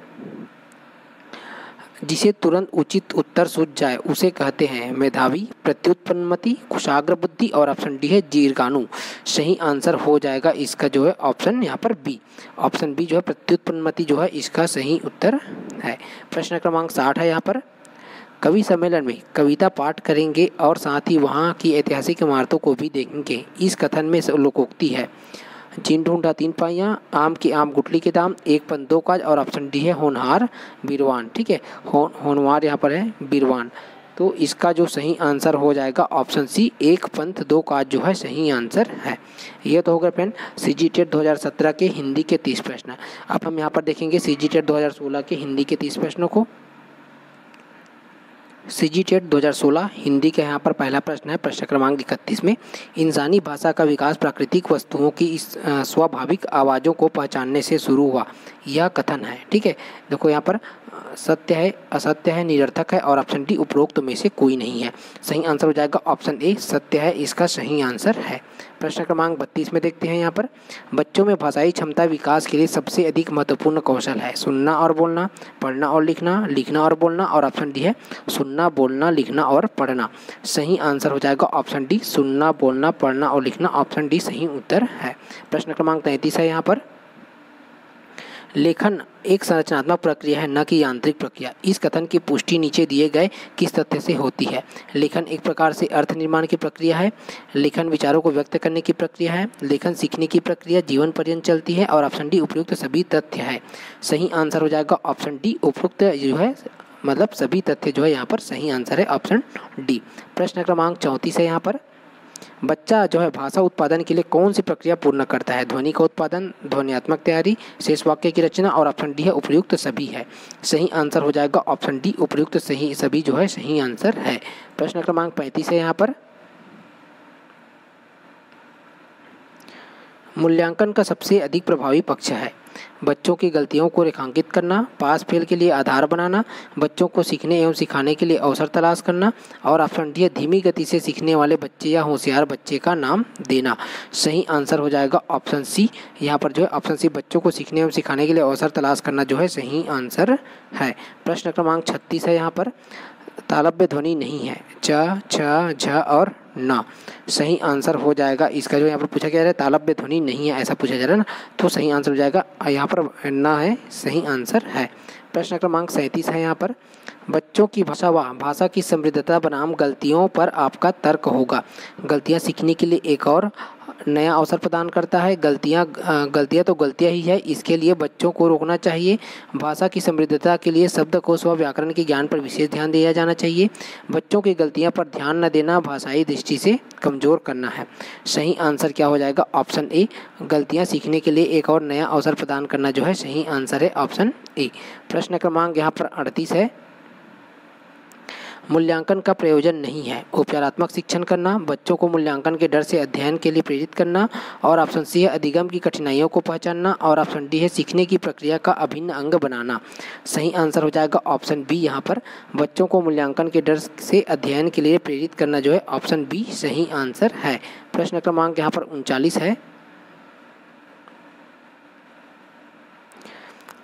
S1: जिसे तुरंत उचित उत्तर सूझ जाए उसे कहते हैं मेधावी, प्रत्युत्पन्नमति, कुशाग्र बुद्धि, और ऑप्शन डी है दीर्घाणु। सही आंसर हो जाएगा इसका जो है ऑप्शन यहाँ पर बी, ऑप्शन बी जो है प्रत्युत्पन्नमति जो है इसका सही उत्तर है। प्रश्न क्रमांक 60 है यहाँ पर, कवि सम्मेलन में कविता पाठ करेंगे और साथ ही वहाँ की ऐतिहासिक इमारतों को भी देखेंगे। इस कथन में लोकोक्ति है जिन ढूंढा 3 पाइयाँ, आम की आम गुटली के दाम, एक पंथ 2 काज, और ऑप्शन डी है होनहार बीरवान। ठीक है, होनहार यहाँ पर है बीरवान, तो इसका जो सही आंसर हो जाएगा ऑप्शन सी, एक पंथ 2 काज जो है सही आंसर है। ये तो होगा फ्रेंड सीजीटेट 2017 के हिंदी के 30 प्रश्न। अब हम यहाँ पर देखेंगे सीजीटेट 2016 के हिंदी के 30 प्रश्नों को। सीजीटेट 2016 हिंदी का यहाँ पर पहला प्रश्न है, प्रश्न क्रमांक 31 में, इंसानी भाषा का विकास प्राकृतिक वस्तुओं की इस स्वाभाविक आवाज़ों को पहचानने से शुरू हुआ, यह कथन है। ठीक है, देखो यहाँ पर सत्य है, असत्य है, निरर्थक है, और ऑप्शन डी उपरोक्त में से कोई नहीं है। सही आंसर हो जाएगा ऑप्शन ए, सत्य है, इसका सही आंसर है। प्रश्न क्रमांक 32 में देखते हैं यहाँ पर, बच्चों में भाषाई क्षमता विकास के लिए सबसे अधिक महत्वपूर्ण कौशल है सुनना और बोलना, पढ़ना और लिखना, लिखना और बोलना, और ऑप्शन डी है सुनना, बोलना, लिखना और पढ़ना। सही आंसर हो जाएगा ऑप्शन डी, सुनना, बोलना, पढ़ना और लिखना, ऑप्शन डी सही उत्तर है। प्रश्न क्रमांक 33 है यहाँ पर, लेखन एक संरचनात्मक प्रक्रिया है न कि यांत्रिक प्रक्रिया, इस कथन की पुष्टि नीचे दिए गए किस तथ्य से होती है। लेखन एक प्रकार से अर्थ निर्माण की प्रक्रिया है, लेखन विचारों को व्यक्त करने की प्रक्रिया है, लेखन सीखने की प्रक्रिया जीवन पर्यंत चलती है, और ऑप्शन डी उपयुक्त सभी तथ्य है। सही आंसर हो जाएगा ऑप्शन डी, उपयुक्त जो है मतलब सभी तथ्य जो है यहाँ पर सही आंसर है ऑप्शन डी। प्रश्न क्रमांक 34 है यहाँ पर, बच्चा जो है भाषा उत्पादन के लिए कौन सी प्रक्रिया पूर्ण करता है, ध्वनि का उत्पादन, ध्वन्यात्मक तैयारी, शेष वाक्य की रचना, और ऑप्शन डी है उपयुक्त सभी है। सही आंसर हो जाएगा ऑप्शन डी, उपयुक्त सही सभी जो है सही आंसर है। प्रश्न क्रमांक 35 है यहाँ पर, मूल्यांकन का सबसे अधिक प्रभावी पक्ष है बच्चों की गलतियों को रेखांकित करना, पास फेल के लिए आधार बनाना, बच्चों को सीखने एवं सिखाने के लिए अवसर तलाश करना, और ऑप्शन डी है धीमी गति से सीखने वाले बच्चे या होशियार बच्चे का नाम देना। सही आंसर हो जाएगा ऑप्शन सी, यहाँ पर जो है ऑप्शन सी बच्चों को सीखने एवं सिखाने के लिए अवसर तलाश करना जो है सही आंसर है। प्रश्न क्रमांक 36 है यहाँ पर, तालव्य ध्वनि नहीं है च, छ, झ और ना। सही आंसर हो जाएगा इसका जो यहाँ पर पूछा गया है तालव्य ध्वनि नहीं है ऐसा पूछा जा रहा है ना, तो सही आंसर हो जाएगा यहाँ पर ना है सही आंसर है। प्रश्न क्रमांक 37 है यहाँ पर, बच्चों की भाषा व भाषा की समृद्धता बनाम गलतियों पर आपका तर्क होगा। गलतियाँ सीखने के लिए एक और नया अवसर प्रदान करता है, गलतियाँ तो गलतियाँ ही है, इसके लिए बच्चों को रोकना चाहिए। भाषा की समृद्धता के लिए शब्दकोश व व्याकरण के ज्ञान पर विशेष ध्यान दिया जाना चाहिए। बच्चों की गलतियाँ पर ध्यान न देना भाषाई दृष्टि से कमज़ोर करना है। सही आंसर क्या हो जाएगा ऑप्शन ए, गलतियाँ सीखने के लिए एक और नया अवसर प्रदान करना जो है सही आंसर है ऑप्शन ए। प्रश्न क्रमांक यहाँ पर 38 है, मूल्यांकन का प्रयोजन नहीं है। उपचारात्मक शिक्षण करना, बच्चों को मूल्यांकन के डर से अध्ययन के लिए प्रेरित करना। और ऑप्शन सी है अधिगम की कठिनाइयों को पहचानना। और ऑप्शन डी है सीखने की प्रक्रिया का अभिन्न अंग बनाना। सही आंसर हो जाएगा ऑप्शन बी, यहाँ पर बच्चों को मूल्यांकन के डर से अध्ययन के लिए प्रेरित करना जो है ऑप्शन बी सही आंसर है। प्रश्न क्रमांक यहाँ पर 39 है।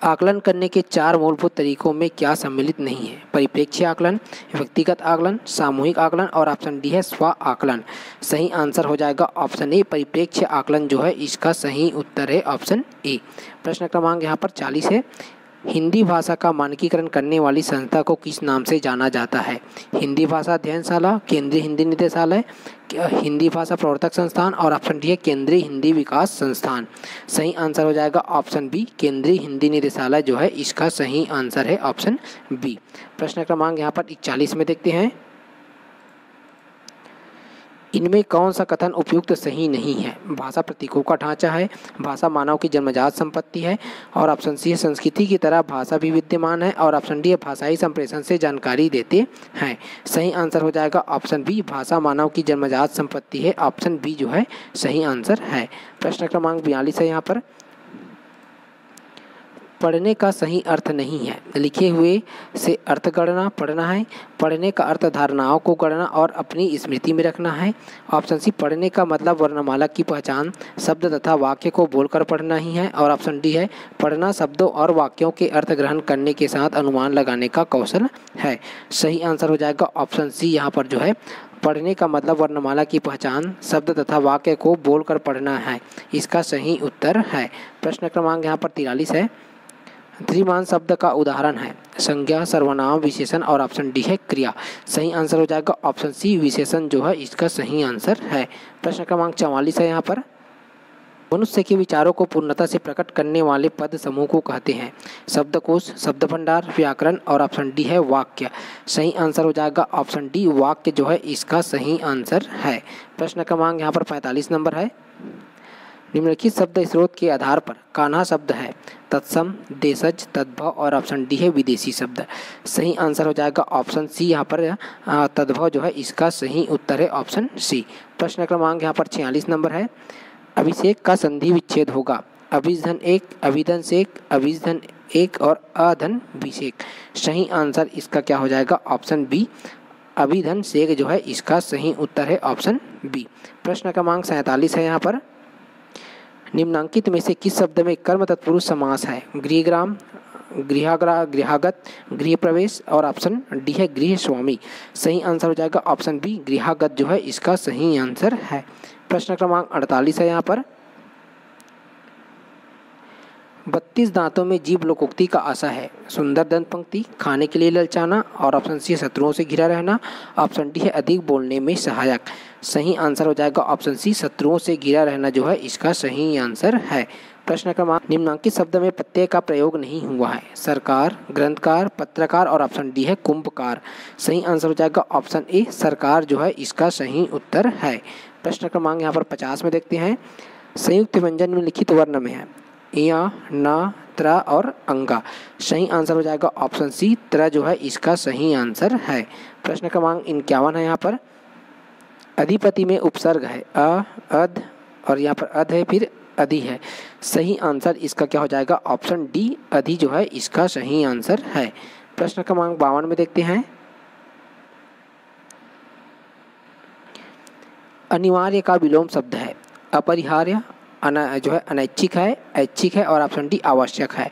S1: आकलन करने के 4 मूलभूत तरीकों में क्या सम्मिलित नहीं है? परिप्रेक्ष्य आकलन, व्यक्तिगत आकलन, सामूहिक आकलन और ऑप्शन डी है स्व आकलन। सही आंसर हो जाएगा ऑप्शन ए, परिप्रेक्ष्य आकलन जो है इसका सही उत्तर है ऑप्शन ए। प्रश्न क्रमांक यहाँ पर 40 है। हिंदी भाषा का मानकीकरण करने वाली संस्था को किस नाम से जाना जाता है? हिंदी भाषा अध्ययनशाला, केंद्रीय हिंदी निदेशालय, हिंदी भाषा प्रवर्तक संस्थान और ऑप्शन डी है केंद्रीय हिंदी विकास संस्थान। सही आंसर हो जाएगा ऑप्शन बी, केंद्रीय हिंदी निदेशालय जो है इसका सही आंसर है ऑप्शन बी। प्रश्न क्रमांक यहाँ पर 41 में देखते हैं। इनमें कौन सा कथन उपयुक्त सही नहीं है? भाषा प्रतीकों का ढांचा है, भाषा मानव की जन्मजात संपत्ति है और ऑप्शन सी है संस्कृति की तरह भाषा भी विद्यमान है और ऑप्शन डी है भाषाई संप्रेषण से जानकारी देते हैं। सही आंसर हो जाएगा ऑप्शन बी, भाषा मानव की जन्मजात संपत्ति है, ऑप्शन बी जो है सही आंसर है। प्रश्न क्रमांक 42 है। यहाँ पर पढ़ने का सही अर्थ नहीं है, लिखे हुए से अर्थ गढ़ना पढ़ना है। पढ़ने का अर्थ धारणाओं को गढ़ना और अपनी स्मृति में रखना है। ऑप्शन सी, पढ़ने का मतलब वर्णमाला की पहचान, शब्द तथा वाक्य को बोलकर पढ़ना ही है। और ऑप्शन डी है पढ़ना शब्दों और वाक्यों के अर्थ ग्रहण करने के साथ अनुमान लगाने का कौशल है। सही आंसर हो जाएगा ऑप्शन सी, यहाँ पर जो है पढ़ने का मतलब वर्णमाला की पहचान, शब्द तथा वाक्य को बोलकर पढ़ना है, इसका सही उत्तर है। प्रश्न क्रमांक यहाँ पर 43 है। द्विमान शब्द का उदाहरण है संज्ञा, सर्वनाम, विशेषण और ऑप्शन डी है क्रिया। सही आंसर हो जाएगा ऑप्शन सी, विशेषण जो है इसका सही आंसर है। प्रश्न क्रमांक 44 है। यहाँ पर मनुष्य के विचारों को पूर्णता से प्रकट करने वाले पद समूह को कहते हैं शब्दकोश, शब्द भंडार, व्याकरण और ऑप्शन डी है वाक्य। सही आंसर हो जाएगा ऑप्शन डी, वाक्य जो है इसका सही आंसर है। प्रश्न क्रमांक यहाँ पर 45 नंबर है। निम्नलिखित शब्द स्रोत के आधार पर कान्हा शब्द है तत्सम, देशज, तद्भव और ऑप्शन डी है विदेशी शब्द। सही आंसर हो जाएगा ऑप्शन सी, यहाँ पर तद्भव जो है इसका सही उत्तर है ऑप्शन सी। प्रश्न क्रमांक यहाँ पर 46 नंबर है। अभिषेक का संधि विच्छेद होगा अभिधन एक, अभिधन सेक, अभिधन एक और अधन विषेक। सही आंसर इसका क्या हो जाएगा ऑप्शन बी, अभिधन सेक जो है इसका सही उत्तर है ऑप्शन बी। प्रश्न क्रमांक 47 है। यहाँ पर निम्नांकित में से किस शब्द में कर्म तत्पुरुष समास है? गृहग्राम, गृहागत, गृह प्रवेश और ऑप्शन डी है गृह स्वामी। सही आंसर हो जाएगा ऑप्शन बी, गृहागत जो है इसका सही आंसर है। प्रश्न क्रमांक 48 है। यहाँ पर 32 दांतों में जीव लोकोक्ति का आशा है सुंदर दंत पंक्ति, खाने के लिए ललचाना और ऑप्शन सी शत्रुओं से घिरा रहना, ऑप्शन डी है अधिक बोलने में सहायक। सही आंसर हो जाएगा ऑप्शन सी, शत्रुओं से घिरा रहना जो है इसका सही आंसर है। प्रश्न क्रमांक निम्नांकित शब्द में प्रत्यय का प्रयोग नहीं हुआ है सरकार, ग्रंथकार, पत्रकार और ऑप्शन डी है कुंभकार। सही आंसर हो जाएगा ऑप्शन ए, सरकार जो है इसका सही उत्तर है। प्रश्न क्रमांक यहाँ पर 50 में देखते हैं। संयुक्त व्यंजन में लिखित वर्ण में है या, ना, त्र और अंगा। सही आंसर हो जाएगा ऑप्शन सी, त्र जो है इसका सही आंसर है। प्रश्न क्रमांक 51 है। यहाँ पर अधिपति में उपसर्ग है अ, अध और यहाँ पर अध है फिर अधि है। सही आंसर इसका क्या हो जाएगा ऑप्शन डी, अधि जो है इसका सही आंसर है। प्रश्न क्रमांक 52 में देखते हैं। अनिवार्य का विलोम शब्द है अपरिहार्य, जो है अनैच्छिक है, ऐच्छिक है और ऑप्शन डी आवश्यक है।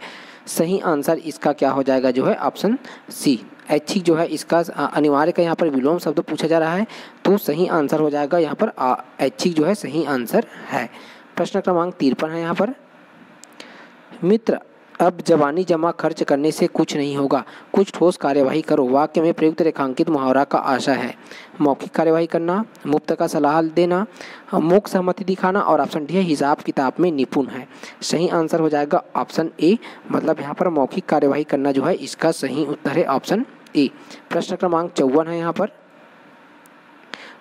S1: सही आंसर इसका क्या हो जाएगा जो है ऑप्शन सी, ऐच्छिक जो है इसका अनिवार्य का यहाँ पर विलोम शब्द पूछा जा रहा है तो सही आंसर हो जाएगा यहाँ पर ऐच्छिक जो है सही आंसर है। प्रश्न क्रमांक 53 है। यहाँ पर मित्र अब जवानी जमा खर्च करने से कुछ नहीं होगा, कुछ ठोस कार्यवाही करो। वाक्य में प्रयुक्त रेखांकित मुहावरा का आशय है मौखिक कार्यवाही करना, मुफ्त का सलाह देना, मौखिक सहमति दिखाना और ऑप्शन डी है हिसाब किताब में निपुण है। सही आंसर हो जाएगा ऑप्शन ए, मतलब यहाँ पर मौखिक कार्यवाही करना जो है इसका सही उत्तर है ऑप्शन ए। प्रश्न क्रमांक 54 है। यहाँ पर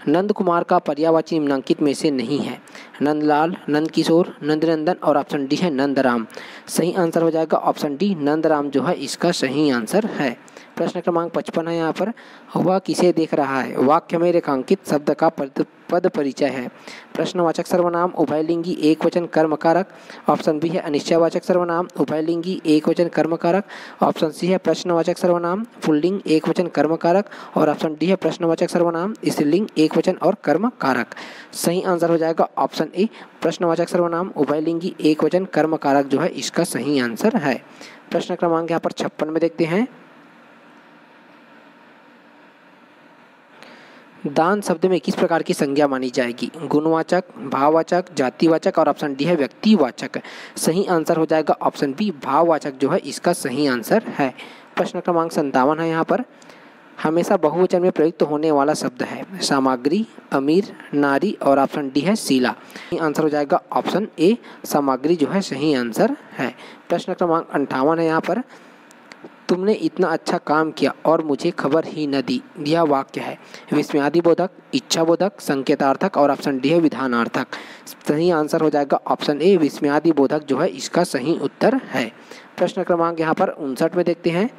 S1: नंद कुमार का पर्यायवाची निम्नांकित में से नहीं है नंदलाल, नंद किशोर, नंदनंदन और ऑप्शन डी है नंदराम। सही आंसर हो जाएगा ऑप्शन डी, नंदराम जो है इसका सही आंसर है। प्रश्न क्रमांक 55 है यहाँ पर, वह किसे देख रहा है वाक्य में रेखांकित शब्द का पद परिचय है। प्रश्नवाचक सर्वनाम उभयलिंगी एकवचन कर्मकारक। ऑप्शन बी है अनिश्चयवाचक सर्वनाम उभयलिंगी एकवचन कर्मकारक। ऑप्शन सी है प्रश्नवाचक सर्वनाम पुल्लिंग एकवचन कर्मकारक। और ऑप्शन डी है प्रश्नवाचक सर्वनाम स्त्रीलिंग एकवचन और कर्मकारक। सही आंसर हो जाएगा ऑप्शन ए, प्रश्नवाचक सर्वनाम उभयलिंगी एकवचन कर्मकारक जो है इसका सही आंसर है। प्रश्न क्रमांक यहाँ पर 56 में देखते हैं, दान शब्द में किस प्रकार की संज्ञा मानी जाएगी, गुणवाचक, भाववाचक, जातिवाचक और ऑप्शन डी है व्यक्तिवाचक। सही आंसर हो जाएगा ऑप्शन बी, भाववाचक जो है इसका सही आंसर है। प्रश्न क्रमांक 57 है यहाँ पर, हमेशा बहुवचन में प्रयुक्त होने वाला शब्द है सामग्री, अमीर, नारी और ऑप्शन डी है शीला। सही आंसर हो जाएगा ऑप्शन ए, सामग्री जो है सही आंसर है। प्रश्न क्रमांक 58 है यहाँ पर, तुमने इतना अच्छा काम किया और मुझे खबर ही न दी। यह वाक्य है विस्मयादिबोधक, इच्छाबोधक, संकेतार्थक और ऑप्शन डी है विधानार्थक। सही आंसर हो जाएगा ऑप्शन ए, विस्मयादिबोधक जो है इसका सही उत्तर है। प्रश्न क्रमांक यहाँ पर 59 में देखते हैं,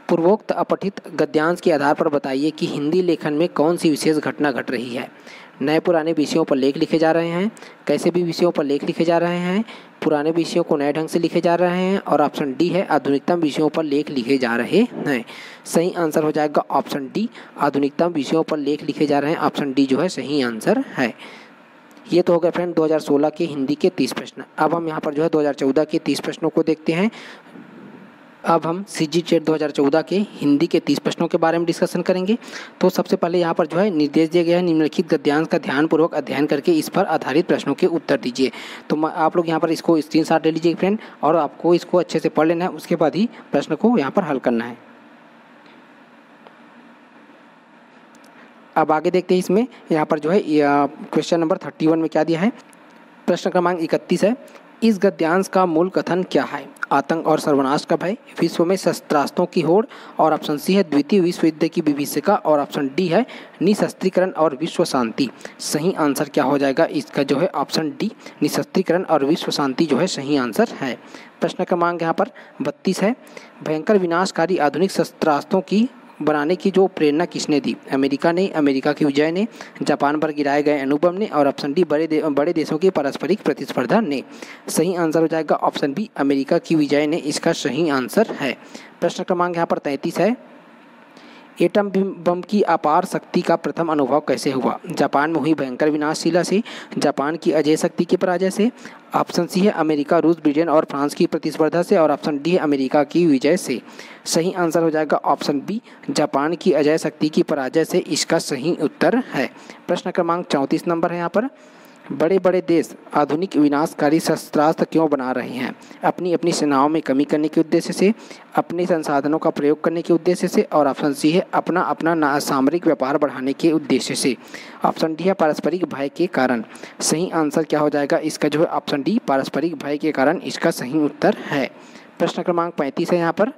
S1: पूर्वोक्त अपठित गद्यांश के आधार पर बताइए कि हिंदी लेखन में कौन सी विशेष घटना घट रही है। नए पुराने विषयों पर लेख लिखे जा रहे हैं, कैसे भी विषयों पर लेख लिखे जा रहे हैं, पुराने विषयों को नए ढंग से लिखे जा रहे हैं और ऑप्शन डी है आधुनिकतम विषयों पर लेख लिखे जा रहे हैं। सही आंसर हो जाएगा ऑप्शन डी, आधुनिकतम विषयों पर लेख लिखे जा रहे हैं। ऑप्शन डी जो है सही आंसर है। ये तो हो गए फ्रेंड 2016 के हिंदी के 30 प्रश्न। अब हम यहाँ पर जो है 2014 के 30 प्रश्नों को देखते हैं। अब हम CGTET 2014 के हिंदी के 30 प्रश्नों के बारे में डिस्कशन करेंगे। तो सबसे पहले यहाँ पर जो है निर्देश दिया गया है, निम्नलिखित गद्यांश का ध्यानपूर्वक अध्ययन करके इस पर आधारित प्रश्नों के उत्तर दीजिए। तो आप लोग यहाँ पर इसको स्क्रीनशॉट ले लीजिए फ्रेंड, और आपको इसको अच्छे से पढ़ लेना है, उसके बाद ही प्रश्न को यहाँ पर हल करना है। अब आगे देखते हैं इसमें, यहाँ पर जो है क्वेश्चन नंबर 31 में क्या दिया है। प्रश्न क्रमांक 31 है, इस गद्यांश का मूल कथन क्या है, आतंक और सर्वनाश का भय, विश्व में शस्त्रास्त्रों की होड़ और ऑप्शन सी है द्वितीय विश्व युद्ध की विभीषिका और ऑप्शन डी है निशस्त्रीकरण और विश्व शांति। सही आंसर क्या हो जाएगा इसका जो है ऑप्शन डी, निशस्त्रीकरण और विश्व शांति जो है सही आंसर है। प्रश्न क्रमांक यहाँ पर 32 है, भयंकर विनाशकारी आधुनिक शस्त्रास्त्रों की बनाने की जो प्रेरणा किसने दी, अमेरिका ने, अमेरिका की विजय ने, जापान पर गिराए गए अणुबम ने और ऑप्शन डी बड़े देशों की पारस्परिक प्रतिस्पर्धा ने। सही आंसर हो जाएगा ऑप्शन बी, अमेरिका की विजय ने इसका सही आंसर है। प्रश्न क्रमांक यहाँ पर 33 है, एटम बम की अपार शक्ति का प्रथम अनुभव कैसे हुआ, जापान में हुई भयंकर विनाशशीला से, जापान की अजय शक्ति के पराजय से, ऑप्शन सी है अमेरिका, रूस, ब्रिटेन और फ्रांस की प्रतिस्पर्धा से और ऑप्शन डी है अमेरिका की विजय से। सही आंसर हो जाएगा ऑप्शन बी, जापान की अजय शक्ति की पराजय से इसका सही उत्तर है। प्रश्न क्रमांक 34 नंबर है यहाँ पर, बड़े बड़े देश आधुनिक विनाशकारी शस्त्रास्त्र क्यों बना रहे हैं, अपनी अपनी सेनाओं में कमी करने के उद्देश्य से, अपने संसाधनों का प्रयोग करने के उद्देश्य से और ऑप्शन सी है अपना अपना सामरिक व्यापार बढ़ाने के उद्देश्य से। ऑप्शन डी है पारस्परिक भय के कारण। सही आंसर क्या हो जाएगा इसका जो है ऑप्शन डी, पारस्परिक भय के कारण इसका सही उत्तर है। प्रश्न क्रमांक 35 है यहाँ पर,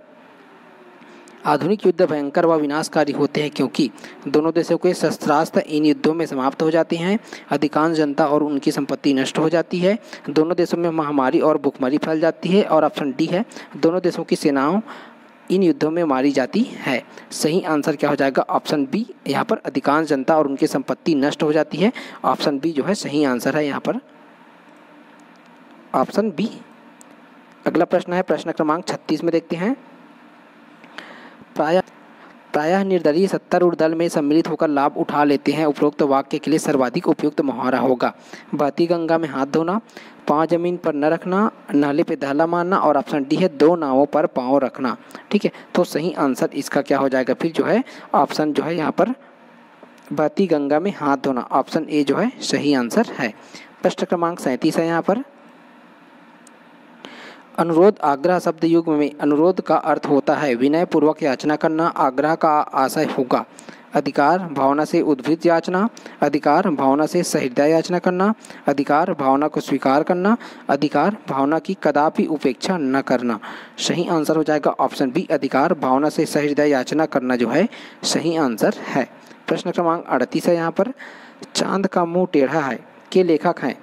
S1: आधुनिक युद्ध भयंकर व विनाशकारी होते हैं क्योंकि दोनों देशों के शस्त्रास्त्र इन युद्धों में समाप्त हो जाते हैं, अधिकांश जनता और उनकी संपत्ति नष्ट हो जाती है, दोनों देशों में महामारी और भुखमरी फैल जाती है और ऑप्शन डी है दोनों देशों की सेनाओं इन युद्धों में मारी जाती है। सही आंसर क्या हो जाएगा ऑप्शन बी, यहाँ पर अधिकांश जनता और उनकी संपत्ति नष्ट हो जाती है। ऑप्शन बी जो है सही आंसर है यहाँ पर, ऑप्शन बी। अगला प्रश्न है प्रश्न क्रमांक 36 में देखते हैं, प्रायः निर्दलीय सत्तारूढ़ दल में सम्मिलित होकर लाभ उठा लेते हैं, उपरोक्त वाक्य के लिए सर्वाधिक उपयुक्त मुहावरा होगा, बहती गंगा में हाथ धोना, पाँव जमीन पर न रखना, नाले पे दहला मारना और ऑप्शन डी है दो नावों पर पाँव रखना। ठीक है, तो सही आंसर इसका क्या हो जाएगा फिर जो है ऑप्शन जो है यहाँ पर बहती गंगा में हाथ धोना, ऑप्शन ए जो है सही आंसर है। प्रश्न क्रमांक 37 है यहाँ पर, अनुरोध आग्रह शब्द युग में अनुरोध का अर्थ होता है विनय पूर्वक याचना करना, आग्रह का आशय होगा अधिकार भावना से उद्भिद याचना, अधिकार भावना से सहृदय याचना करना, अधिकार भावना को स्वीकार करना, अधिकार भावना की कदापि उपेक्षा न करना। सही आंसर हो जाएगा ऑप्शन बी, अधिकार भावना से सहृदय याचना करना जो है सही आंसर है। प्रश्न क्रमांक 38 है यहाँ पर, चांद का मुंह टेढ़ा है के लेखक हैं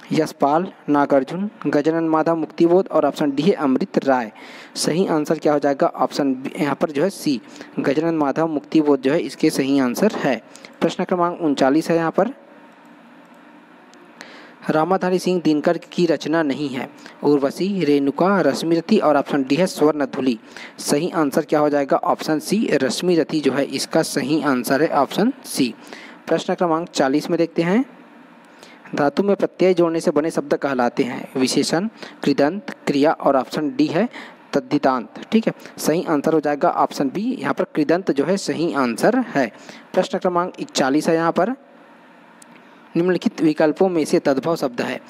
S1: यशपाल, नागार्जुन, गजानन माधव, मुक्तिबोध और ऑप्शन डी है अमृत राय। सही आंसर क्या हो जाएगा? ऑप्शन यहाँ पर जो है सी, गजानन माधव मुक्तिबोध जो है इसके सही आंसर है। प्रश्न क्रमांक 39 है यहाँ पर, रामाधारी सिंह दिनकर की रचना नहीं है? उर्वशी, रेणुका, रश्मिरथी और ऑप्शन डी है स्वर्णधुली। सही आंसर क्या हो जाएगा? ऑप्शन सी, रश्मिरथी जो है इसका सही आंसर है ऑप्शन सी। प्रश्न क्रमांक 40 में देखते हैं, धातु में प्रत्यय जोड़ने से बने शब्द कहलाते हैं? विशेषण, कृदंत, क्रिया और ऑप्शन डी है तद्धितांत। ठीक है, सही आंसर हो जाएगा ऑप्शन बी, यहाँ पर कृदंत जो है सही आंसर है। प्रश्न क्रमांक 41 है यहाँ पर, निम्नलिखित विकल्पों में से तद्भव शब्द है?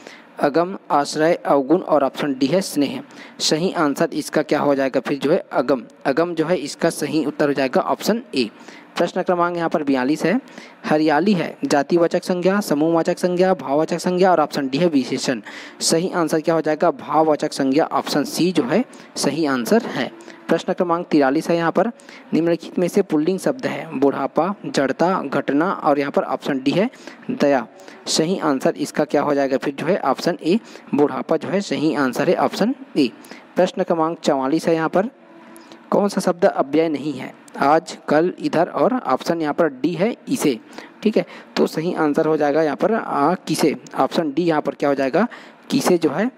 S1: अगम, आश्रय, अवगुण और ऑप्शन डी है स्नेह। सही आंसर इसका क्या हो जाएगा फिर जो है अगम। अगम जो है इसका सही उत्तर हो जाएगा ऑप्शन ए। प्रश्न क्रमांक यहाँ पर 42 है, हरियाली है जातिवाचक संज्ञा, समूहवाचक संज्ञा, भाववाचक संज्ञा और ऑप्शन डी है विशेषण। सही आंसर क्या हो जाएगा? भाववाचक संज्ञा, ऑप्शन सी जो है सही आंसर है। प्रश्न क्रमांक 43 है यहाँ पर, निम्नलिखित में से पुल्लिंग शब्द है? बुढ़ापा, जड़ता, घटना और यहाँ पर ऑप्शन डी है दया। सही आंसर इसका क्या हो जाएगा फिर जो है ऑप्शन ए, बुढ़ापा जो है सही आंसर है ऑप्शन ए। प्रश्न क्रमांक 44 है यहाँ पर, कौन सा शब्द अव्यय नहीं है? आज, कल, इधर और ऑप्शन यहाँ पर डी है इसे। ठीक है, तो सही आंसर हो जाएगा यहाँ पर किसे, ऑप्शन डी यहाँ पर क्या हो जाएगा किसे जो है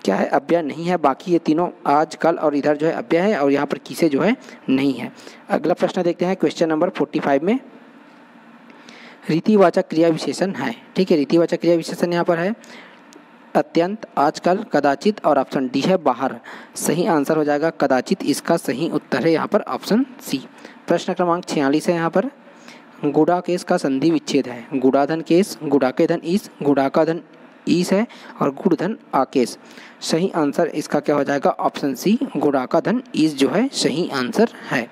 S1: क्या है अव्यय नहीं है। बाकी ये तीनों आज, कल और इधर जो है अव्यय है और यहाँ पर किसे जो है नहीं है। अगला प्रश्न देखते हैं क्वेश्चन नंबर 45 में, रीतिवाचक क्रिया विशेषण है? ठीक है, रीतिवाचक क्रिया विशेषण यहाँ पर है अत्यंत, आजकल, कदाचित और ऑप्शन डी है बाहर। सही आंसर हो जाएगा कदाचित, इसका सही उत्तर है यहाँ पर ऑप्शन सी। प्रश्न क्रमांक 46 है यहाँ पर, गुड़ा केस का संधि विच्छेद है? गुड़ाधन केस, गुड़ा के धन ईस, गुड़ा का धन ईस है और गुड़ धन आकेश। सही आंसर इसका क्या हो जाएगा ऑप्शन सी, गुड़ा का धन ईस जो है सही आंसर है।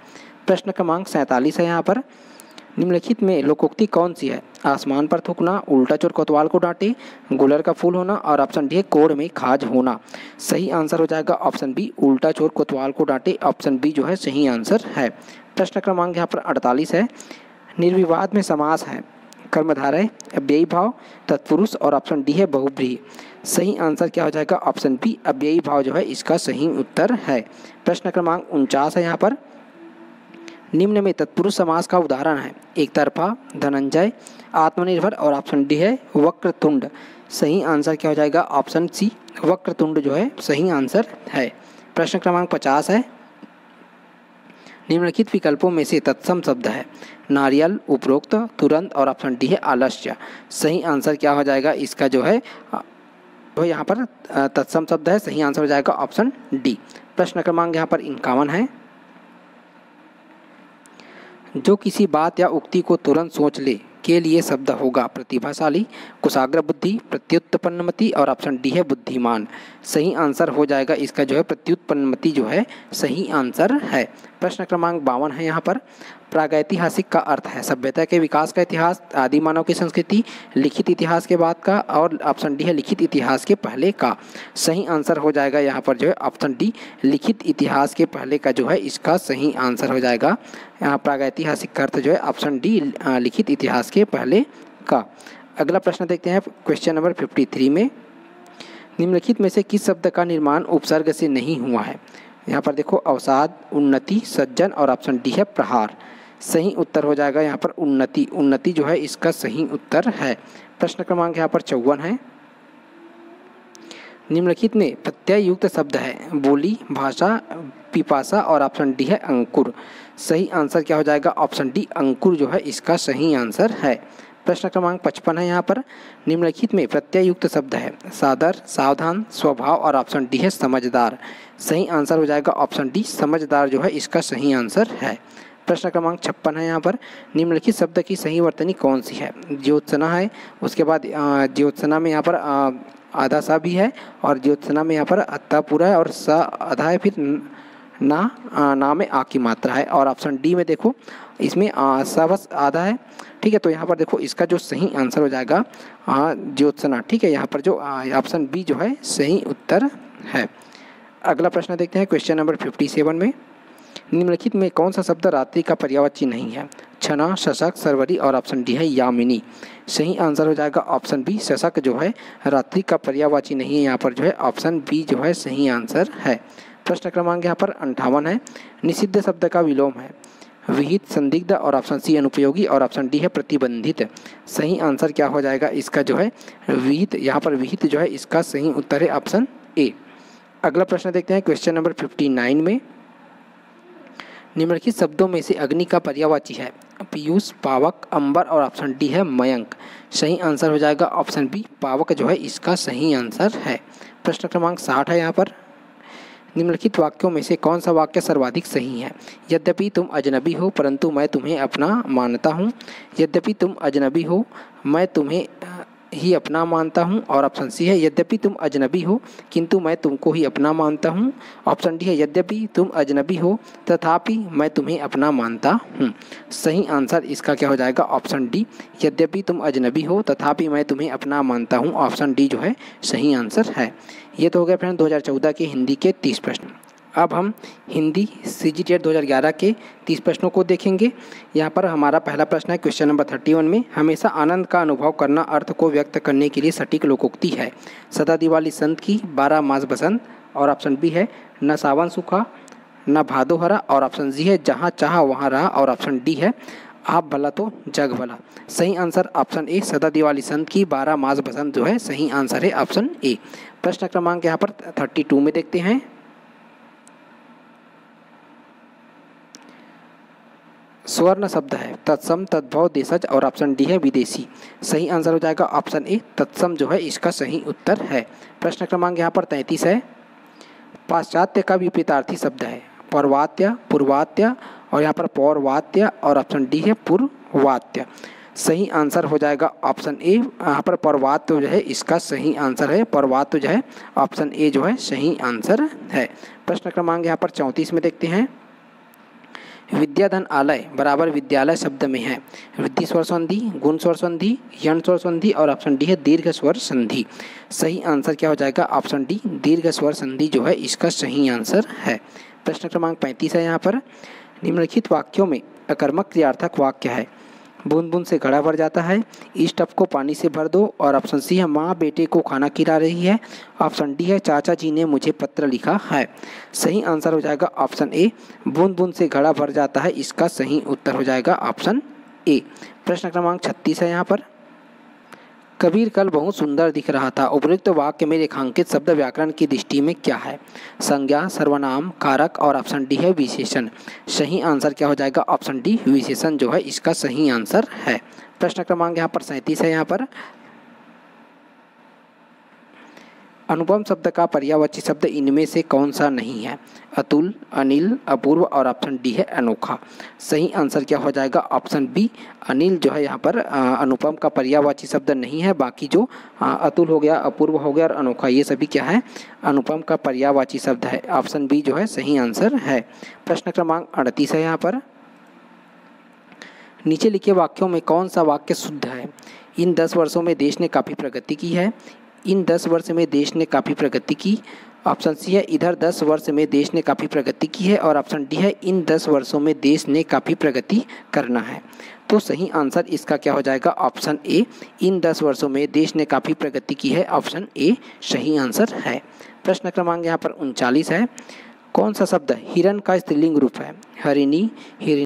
S1: प्रश्न क्रमांक 47 है यहाँ पर, निम्नलिखित में लोकोक्ति कौन सी है? आसमान पर थूकना, उल्टा चोर कोतवाल को डांटे, गुलर का फूल होना और ऑप्शन डी है कोड़ में खाज होना। सही आंसर हो जाएगा ऑप्शन बी, उल्टा चोर कोतवाल को डांटे, ऑप्शन बी जो है सही आंसर है। प्रश्न क्रमांक यहाँ पर 48 है, निर्विवाद में समास है? कर्मधारय, अव्ययी भाव, तत्पुरुष और ऑप्शन डी है बहुब्रीहि। सही आंसर क्या हो जाएगा ऑप्शन बी, अव्ययी भाव जो है इसका सही उत्तर है। प्रश्न क्रमांक 49 है यहाँ पर, निम्न में तत्पुरुष समास का उदाहरण है? एक तरफा, धनंजय, आत्मनिर्भर और ऑप्शन डी है वक्रतुंड। सही आंसर क्या हो जाएगा ऑप्शन सी, वक्रतुंड जो है सही आंसर है। प्रश्न क्रमांक 50 है, निम्नलिखित विकल्पों में से तत्सम शब्द है? नारियल, उपरोक्त, तुरंत और ऑप्शन डी है आलस्य। सही आंसर क्या हो जाएगा इसका जो है तो यहाँ पर तत्सम शब्द है, सही आंसर हो जाएगा ऑप्शन डी। प्रश्न क्रमांक यहाँ पर 51 है, जो किसी बात या उक्ति को तुरंत सोच ले के लिए शब्द होगा? प्रतिभाशाली, कुशाग्र बुद्धि, प्रत्युत्पन्नमति और ऑप्शन डी है बुद्धिमान। सही आंसर हो जाएगा इसका जो है प्रत्युत्पन्नमति जो है सही आंसर है। प्रश्न क्रमांक 52 है यहाँ पर, प्रागैतिहासिक का अर्थ है? सभ्यता के विकास का इतिहास, आदि मानव की संस्कृति, लिखित इतिहास के बाद का और ऑप्शन डी है लिखित इतिहास के पहले का। सही आंसर हो जाएगा यहाँ पर जो है ऑप्शन डी, लिखित इतिहास के पहले का जो है इसका सही आंसर हो जाएगा। यहाँ प्रागैतिहासिक का अर्थ जो है ऑप्शन डी, लिखित इतिहास के पहले का। अगला प्रश्न देखते हैं क्वेश्चन नंबर 53 में, निम्नलिखित में से किस शब्द का निर्माण उपसर्ग से नहीं हुआ है? यहाँ पर देखो अवसाद, उन्नति, सज्जन और ऑप्शन डी है प्रहार। सही उत्तर हो जाएगा यहाँ पर उन्नति। उन्नति जो है इसका सही उत्तर है। प्रश्न क्रमांक यहाँ पर 54 है, निम्नलिखित में प्रत्यय युक्त शब्द है? बोली, भाषा, पिपासा और ऑप्शन डी है अंकुर। सही आंसर क्या हो जाएगा ऑप्शन डी, अंकुर जो है इसका सही आंसर है। प्रश्न क्रमांक 55 है यहाँ पर, निम्नलिखित में प्रत्यय युक्त शब्द है? सादर, सावधान, स्वभाव और ऑप्शन डी है समझदार। सही आंसर हो जाएगा ऑप्शन डी, समझदार जो है इसका सही आंसर है। प्रश्न क्रमांक 56 है यहाँ पर, निम्नलिखित शब्द की सही वर्तनी कौन सी है? ज्योत्सना है, उसके बाद ज्योत्सना में यहाँ पर आधा सा भी है और ज्योत्सना में यहाँ पर अत्ता पूरा है और सा आधा है, फिर ना में आ की मात्रा है और ऑप्शन डी में देखो इसमें सा बस आधा है। ठीक है, तो यहाँ पर देखो इसका जो सही आंसर हो जाएगा ज्योत्सना। ठीक है, यहाँ पर जो ऑप्शन बी जो है सही उत्तर है। अगला प्रश्न देखते हैं क्वेश्चन नंबर 57 में, निम्नलिखित में कौन सा शब्द रात्रि का पर्यायवाची नहीं है? छना, शशक, सरवरी और ऑप्शन डी है यामिनी। सही आंसर हो जाएगा ऑप्शन बी, शशक जो है रात्रि का पर्यायवाची नहीं है, यहाँ पर जो है ऑप्शन बी जो है सही आंसर है। प्रश्न क्रमांक यहाँ पर 58 है। निषिद्ध शब्द का विलोम है विहित, संदिग्ध और ऑप्शन सी अनुपयोगी और ऑप्शन डी है प्रतिबंधित। सही आंसर क्या हो जाएगा इसका जो है विहित, यहाँ पर विहित जो है इसका सही उत्तर है ऑप्शन ए। अगला प्रश्न देखते हैं क्वेश्चन नंबर 59 में। निम्नलिखित शब्दों में से अग्नि का पर्यायवाची है पीयूष, पावक, अंबर और ऑप्शन डी है मयंक। सही आंसर हो जाएगा ऑप्शन बी, पावक जो है इसका सही आंसर है। प्रश्न क्रमांक 60 है यहाँ पर। निम्नलिखित वाक्यों में से कौन सा वाक्य सर्वाधिक सही है? यद्यपि तुम अजनबी हो परंतु मैं तुम्हें अपना मानता हूँ। यद्यपि तुम अजनबी हो मैं तुम्हें ही अपना मानता हूँ और ऑप्शन सी है यद्यपि तुम अजनबी हो किंतु मैं तुमको ही अपना मानता हूँ। ऑप्शन डी है यद्यपि तुम अजनबी हो तथापि मैं तुम्हें अपना मानता हूँ। सही आंसर इसका क्या हो जाएगा ऑप्शन डी, यद्यपि तुम अजनबी हो तथापि मैं तुम्हें अपना मानता हूँ। ऑप्शन डी जो है सही आंसर है। ये तो हो गया फ्रेंड 2014 के हिंदी के 30 प्रश्न। अब हम हिंदी CGTET 2011 के 30 प्रश्नों को देखेंगे। यहाँ पर हमारा पहला प्रश्न है क्वेश्चन नंबर 31 में। हमेशा आनंद का अनुभव करना अर्थ को व्यक्त करने के लिए सटीक लोकोक्ति है। सदा दिवाली संत की, 12 मास बसंत और ऑप्शन बी है न सावन सूखा न भादो हरा और ऑप्शन सी है जहाँ चाह वहाँ रहा और ऑप्शन डी है आप भला तो जग भला। सही आंसर ऑप्शन ए, सदा दिवाली संत की, 12 मास बसंत जो है सही आंसर है ऑप्शन ए। प्रश्न क्रमांक यहाँ पर 32 में देखते हैं। स्वर्ण शब्द है तत्सम, तद्भव, देशज और ऑप्शन डी है विदेशी। सही आंसर हो जाएगा ऑप्शन ए, तत्सम जो है इसका सही उत्तर है। प्रश्न क्रमांक यहाँ पर 33 है। पाश्चात्य का विपरीतार्थी शब्द है पौर्वात्य, पूर्वात्य और यहाँ पर पौर्वात्य और ऑप्शन डी है पूर्वात्य। सही आंसर हो जाएगा ऑप्शन ए, यहाँ पर पौर्वात्य जो है इसका सही आंसर है। पौर्वात्य जो है ऑप्शन ए जो है सही आंसर है। प्रश्न क्रमांक यहाँ पर 34 में देखते हैं। विद्याधन आलय बराबर विद्यालय शब्द में है वृद्धि स्वर संधि, गुण स्वर संधि, यण स्वर संधि और ऑप्शन डी है दीर्घ स्वर संधि। सही आंसर क्या हो जाएगा ऑप्शन डी, दीर्घ स्वर संधि जो है इसका सही आंसर है। प्रश्न क्रमांक 35 है यहाँ पर। निम्नलिखित वाक्यों में अकर्मक क्रियार्थक वाक्य है बूंद बूंद से घड़ा भर जाता है, इस टब को पानी से भर दो और ऑप्शन सी है माँ बेटे को खाना खिला रही है। ऑप्शन डी है चाचा जी ने मुझे पत्र लिखा है। सही आंसर हो जाएगा ऑप्शन ए, बूंद बूंद से घड़ा भर जाता है इसका सही उत्तर हो जाएगा ऑप्शन ए। प्रश्न क्रमांक 36 है यहाँ पर। कबीर कल बहुत सुंदर दिख रहा था। उपयुक्त वाक्य में रेखांकित शब्द व्याकरण की दृष्टि में क्या है? संज्ञा, सर्वनाम, कारक और ऑप्शन डी है विशेषण। सही आंसर क्या हो जाएगा ऑप्शन डी, विशेषण जो है इसका सही आंसर है। प्रश्न क्रमांक यहाँ पर 37 है यहाँ पर। अनुपम शब्द का पर्यायवाची शब्द इनमें से कौन सा नहीं है? अतुल, अनिल, अपूर्व और ऑप्शन डी है अनोखा। सही आंसर क्या हो जाएगा ऑप्शन बी, अनिल जो है यहाँ पर अनुपम का पर्यायवाची शब्द नहीं है। बाकी जो अतुल हो गया, अपूर्व हो गया और अनोखा ये सभी क्या है अनुपम का पर्यायवाची शब्द है। ऑप्शन बी जो है सही आंसर है। प्रश्न क्रमांक 38 है यहाँ पर। नीचे लिखे वाक्यों में कौन सा वाक्य शुद्ध है? इन 10 वर्षों में देश ने काफ़ी प्रगति की है। इन 10 वर्ष में देश ने काफ़ी प्रगति की। ऑप्शन सी है इधर 10 वर्ष में देश ने काफ़ी प्रगति की है और ऑप्शन डी है इन 10 वर्षों में देश ने काफ़ी प्रगति करना है। तो सही आंसर इसका क्या हो जाएगा ऑप्शन ए, इन 10 वर्षों में देश ने काफ़ी प्रगति की है। ऑप्शन ए सही आंसर है। प्रश्न क्रमांक यहाँ पर 39 है। कौन सा शब्द हिरण का स्त्रीलिंग रूप है? हरिणी, हिरणी